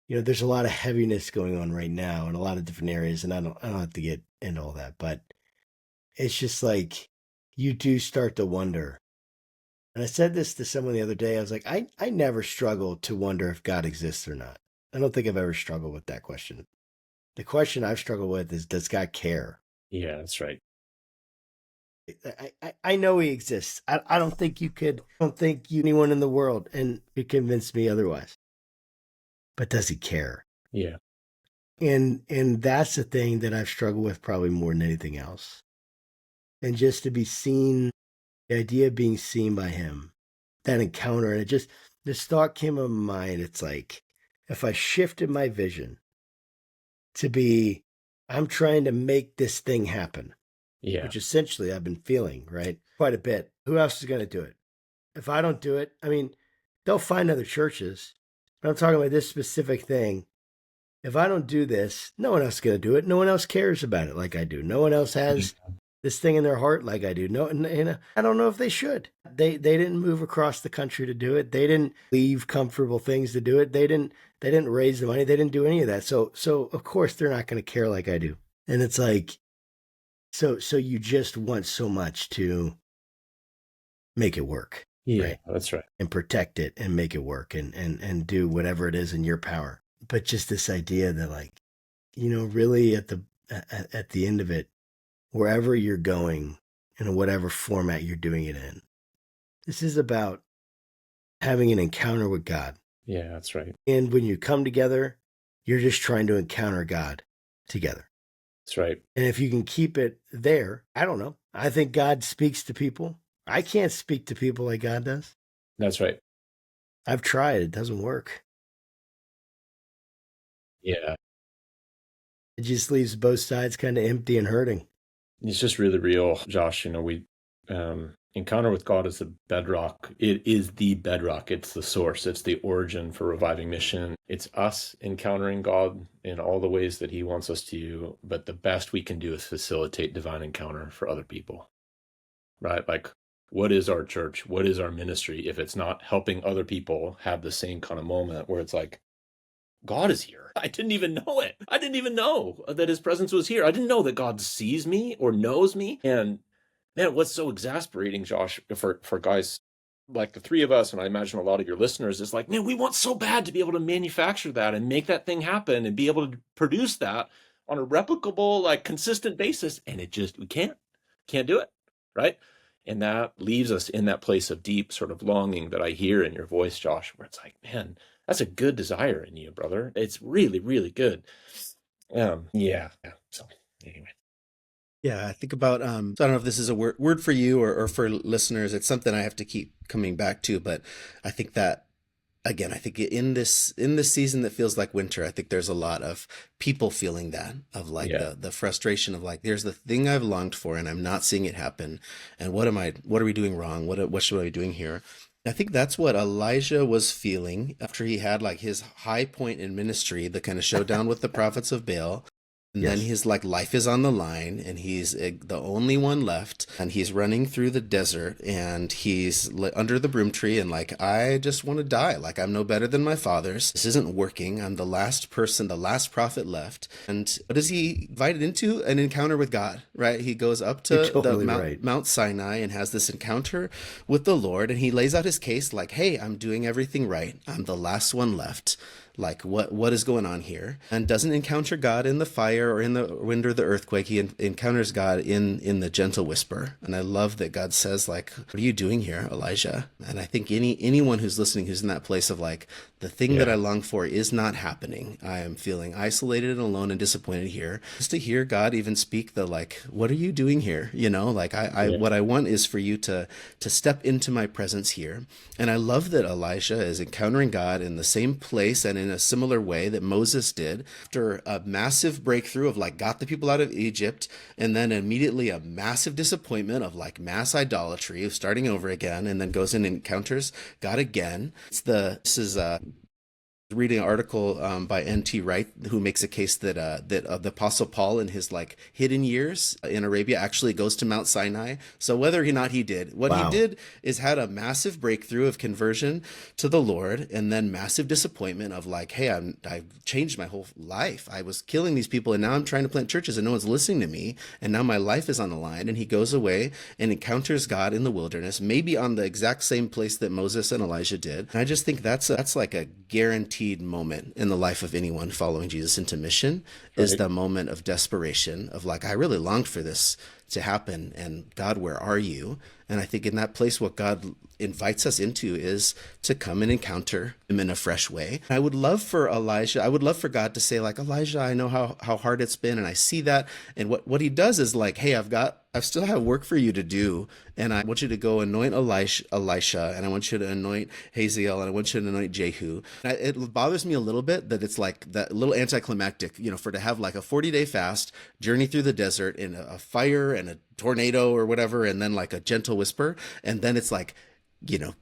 there's a lot of heaviness going on right now in a lot of different areas. And I don't have to get into all that, but it's just like, you do start to wonder. And I said this to someone the other day. I was like, I never struggle to wonder if God exists or not. I don't think I've ever struggled with that question. The question I've struggled with is, does God care? Yeah, that's right. I know he exists. I don't think anyone in the world and could convince me otherwise. But does he care? Yeah. And that's the thing that I've struggled with probably more than anything else. And just to be seen, the idea of being seen by him, that encounter, and this thought came in my mind. It's like, if I shifted my vision to be, I'm trying to make this thing happen. Yeah. Which essentially I've been feeling, right? Quite a bit. Who else is going to do it? If I don't do it, I mean, they'll find other churches. But I'm talking about this specific thing. If I don't do this, no one else is going to do it. No one else cares about it like I do. No one else has this thing in their heart like I do. No, and I don't know if they should. They didn't move across the country to do it. They didn't leave comfortable things to do it. They didn't raise the money. They didn't do any of that. So of course they're not going to care like I do. And it's like, so you just want so much to make it work. Yeah, right? That's right. And protect it and make it work and do whatever it is in your power. But just this idea that, like, really at the end of it, wherever you're going and whatever format you're doing it in, this is about having an encounter with God. Yeah, that's right. And when you come together, you're just trying to encounter God together. That's right. And if you can keep it there, I don't know. I think God speaks to people. I can't speak to people like God does. That's right. I've tried. It doesn't work. Yeah. It just leaves both sides kind of empty and hurting. It's just really real, Josh. We encounter with God is the bedrock. It is the bedrock. It's the source. It's the origin for reviving mission. It's us encountering God in all the ways that he wants us to, but the best we can do is facilitate divine encounter for other people, right? Like, what is our church? What is our ministry if it's not helping other people have the same kind of moment where it's like, God is here. I didn't even know it. I didn't even know that his presence was here. I didn't know that God sees me or knows me. And man, what's so exasperating, Josh, for guys like the three of us, and I imagine a lot of your listeners, is like, man, we want so bad to be able to manufacture that and make that thing happen and be able to produce that on a replicable, like, consistent basis. And we can't do it, right? And that leaves us in that place of deep sort of longing that I hear in your voice, Josh, where it's like, man, that's a good desire in you, brother. It's really, really good. Yeah. So anyway. Yeah, I think about, so I don't know if this is a word for you or for listeners. It's something I have to keep coming back to, but I think that, again, I think in this season that feels like winter, I think there's a lot of people feeling that, of like the frustration of like, there's the thing I've longed for and I'm not seeing it happen. And what are we doing wrong? What should I be doing here? I think that's what Elijah was feeling after he had like his high point in ministry, the kind of showdown with the prophets of Baal. And then his like life is on the line and he's the only one left and he's running through the desert and he's under the broom tree and like, I just want to die. Like, I'm no better than my fathers. This isn't working. I'm the last person, the last prophet left. And what is he invited into? An encounter with God, right? He goes up to Mount Sinai and has this encounter with the Lord and he lays out his case like, hey, I'm doing everything right. I'm the last one left. Like, what is going on here? And doesn't encounter God in the fire or in the wind or the earthquake. He encounters God in the gentle whisper. And I love that God says, like, what are you doing here, Elijah? And I think anyone who's listening who's in that place of like, the thing that I long for is not happening. I am feeling isolated and alone and disappointed here. Just to hear God even speak the like, what are you doing here? Like what I want is for you to step into my presence here. And I love that Elijah is encountering God in the same place and in a similar way that Moses did after a massive breakthrough of like got the people out of Egypt and then immediately a massive disappointment of like mass idolatry of starting over again and then goes in and encounters God again. This is Reading an article by N.T. Wright, who makes a case that the Apostle Paul in his like hidden years in Arabia actually goes to Mount Sinai. So whether or not he did, what he Wow. did is had a massive breakthrough of conversion to the Lord, and then massive disappointment of like, hey, I've changed my whole life. I was killing these people, and now I'm trying to plant churches, and no one's listening to me, and now my life is on the line. And he goes away and encounters God in the wilderness, maybe on the exact same place that Moses and Elijah did. And I just think that's like a guaranteed moment in the life of anyone following Jesus into mission, is the moment of desperation of like, I really longed for this to happen, and God, where are you? And I think in that place, what God invites us into is to come and encounter him in a fresh way. I would love for God to say like, Elijah, I know how hard it's been, and I see that. And what he does is like, hey, I still have work for you to do, and I want you to go anoint Elisha, and I want you to anoint Hazael, and I want you to anoint Jehu. It bothers me a little bit that it's like that little anticlimactic, for to have like a 40-day fast, journey through the desert in a fire and a tornado or whatever, and then like a gentle whisper, and then it's like,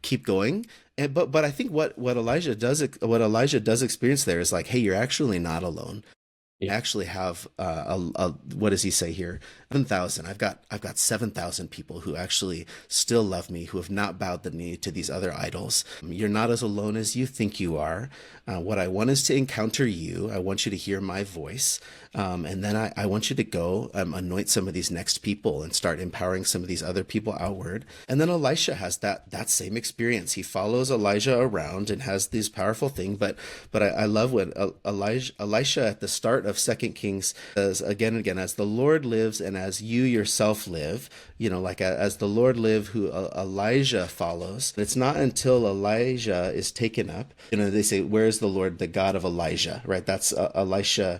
keep going. But I think what Elijah does experience there is like, hey, you're actually not alone. I actually have what does he say here? 7,000. I've got 7,000 people who actually still love me, who have not bowed the knee to these other idols. You're not as alone as you think you are. What I want is to encounter you. I want you to hear my voice. And then I want you to go anoint some of these next people and start empowering some of these other people outward. And then Elisha has that same experience. He follows Elijah around and has this powerful thing. But I love when Elisha at the start of 2 Kings says again and again, as the Lord lives and as you yourself live, like as the Lord live, who Elijah follows. It's not until Elijah is taken up, they say, where's the Lord, the God of Elijah, right? That's Elisha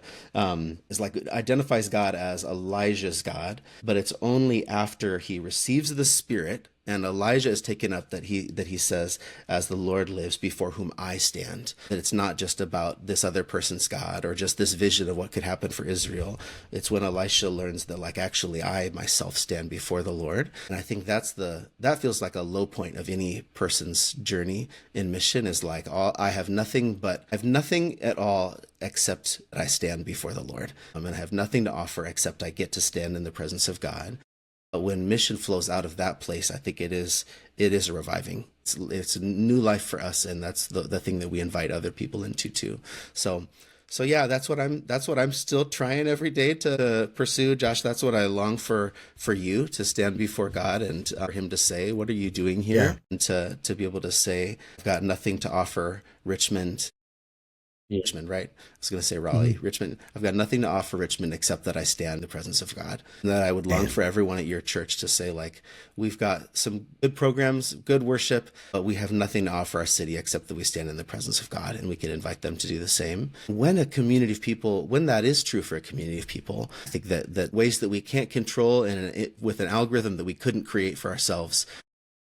is like identifies God as Elijah's God, but it's only after he receives the Spirit and Elijah is taken up that he says, as the Lord lives before whom I stand. That it's not just about this other person's God or just this vision of what could happen for Israel. It's when Elisha learns that like, actually I myself stand before the Lord. And I think that feels like a low point of any person's journey in mission, is like, I have nothing at all except that I stand before the Lord. And I have nothing to offer except I get to stand in the presence of God. But when mission flows out of that place, I think it is a reviving. It's a new life for us, and that's the thing that we invite other people into too. So yeah, that's what I'm still trying every day to pursue. Josh, that's what I long for you to stand before God and for him to say, what are you doing here? Yeah. And to be able to say, I've got nothing to offer Richmond. Yeah. Richmond, right? I was going to say Raleigh. Mm-hmm. Richmond. I've got nothing to offer Richmond except that I stand in the presence of God. And that I would long for everyone at your church to say, like, we've got some good programs, good worship, but we have nothing to offer our city except that we stand in the presence of God, and we can invite them to do the same. When a community of people, when that is true for a community of people, I think that ways that we can't control and with an algorithm that we couldn't create for ourselves,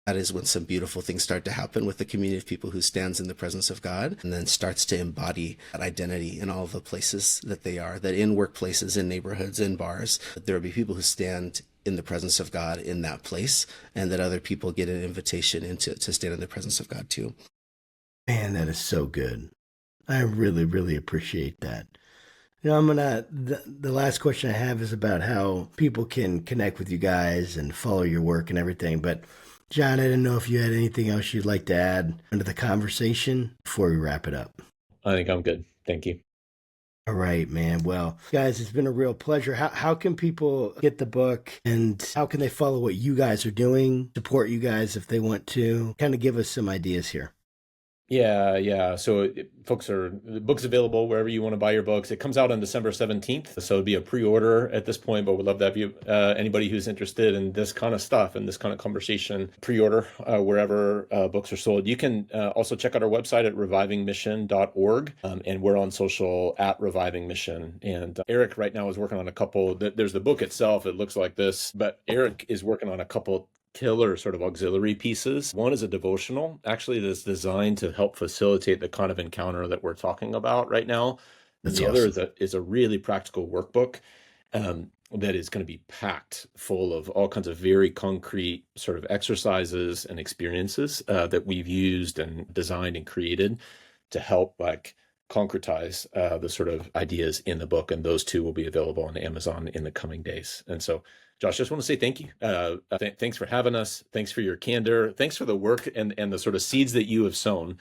that is when some beautiful things start to happen with the community of people who stands in the presence of God and then starts to embody that identity in all the places that they are, that in workplaces, in neighborhoods, in bars, that there will be people who stand in the presence of God in that place, and that other people get an invitation to stand in the presence of God too. Man, that is so good. I really, really appreciate that. The last question I have is about how people can connect with you guys and follow your work and everything. But Jon, I didn't know if you had anything else you'd like to add into the conversation before we wrap it up. I think I'm good. Thank you. All right, man. Well, guys, it's been a real pleasure. How can people get the book, and how can they follow what you guys are doing, support you guys if they want to? Kind of give us some ideas here. Yeah. So the book's available wherever you want to buy your books. It comes out on December 17th. So it'd be a pre-order at this point, but we'd love to have you, anybody who's interested in this kind of stuff and this kind of conversation, pre-order wherever books are sold. You can also check out our website at revivingmission.org. And we're on social at Reviving Mission. And Eric right now is working on a couple. There's the book itself. It looks like this, but Eric is working on a couple killer sort of auxiliary pieces. One is a devotional, actually, that's designed to help facilitate the kind of encounter that we're talking about right now. That's the awesome. other is a really practical workbook that is going to be packed full of all kinds of very concrete sort of exercises and experiences that we've used and designed and created to help like concretize the sort of ideas in the book, and those two will be available on Amazon in the coming days. And so, Josh, just want to say thank you. Thanks for having us. Thanks for your candor. Thanks for the work and the sort of seeds that you have sown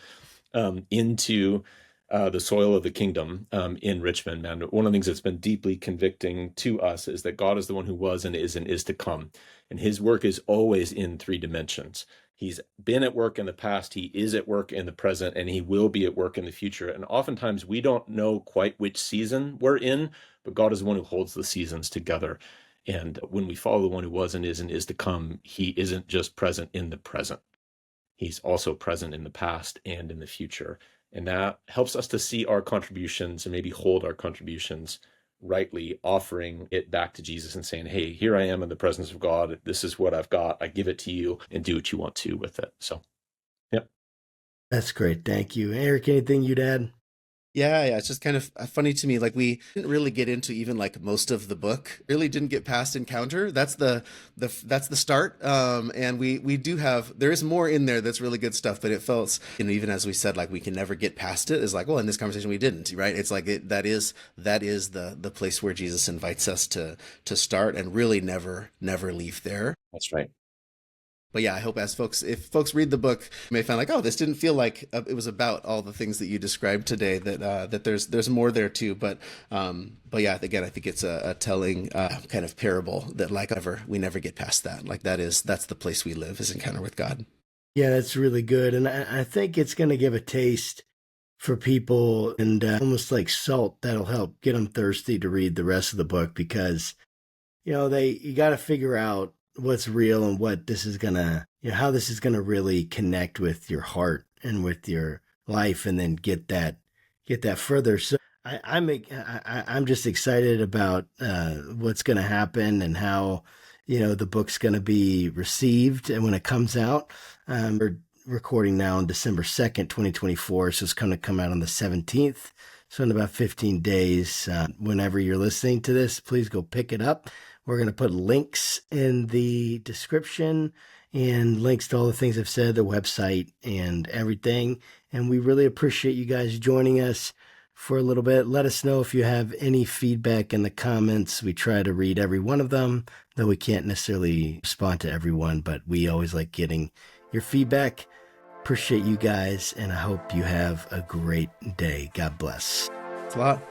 into the soil of the kingdom in Richmond. Man, one of the things that's been deeply convicting to us is that God is the one who was and is to come. And his work is always in three dimensions. He's been at work in the past, he is at work in the present, and he will be at work in the future. And oftentimes we don't know quite which season we're in, but God is the one who holds the seasons together. And when we follow the one who was and is to come, he isn't just present in the present. He's also present in the past and in the future. And that helps us to see our contributions and maybe hold our contributions rightly, offering it back to Jesus and saying, hey, here I am in the presence of God. This is what I've got. I give it to you, and do what you want to with it. So, yep. That's great. Thank you. Eric, anything you'd add? Yeah, it's just kind of funny to me. Like, we didn't really get into even like most of the book. Really didn't get past encounter. That's the start. And we do have, there is more in there that's really good stuff. But it felt, even as we said, like we can never get past it. It's like, well, in this conversation we didn't, right? It's like that is the place where Jesus invites us to start and really never leave there. That's right. But yeah, I hope if folks read the book, you may find like, oh, this didn't feel like it was about all the things that you described today. That there's more there too. But yeah, again, I think it's a telling kind of parable that we never get past that. Like that's the place we live, is encounter with God. Yeah, that's really good, and I think it's going to give a taste for people, and almost like salt that'll help get them thirsty to read the rest of the book, because you got to figure out what's real and what this is gonna, how this is gonna really connect with your heart and with your life, and then get that further. So I'm just excited about what's gonna happen and how the book's gonna be received, and when it comes out, we're recording now on December 2nd, 2024, so it's going to come out on the 17th. So in about 15 days, whenever you're listening to this, please go pick it up. We're going to put links in the description and links to all the things I've said, the website and everything. And we really appreciate you guys joining us for a little bit. Let us know if you have any feedback in the comments. We try to read every one of them, though we can't necessarily respond to everyone, but we always like getting your feedback. Appreciate you guys, and I hope you have a great day. God bless. Thanks a lot.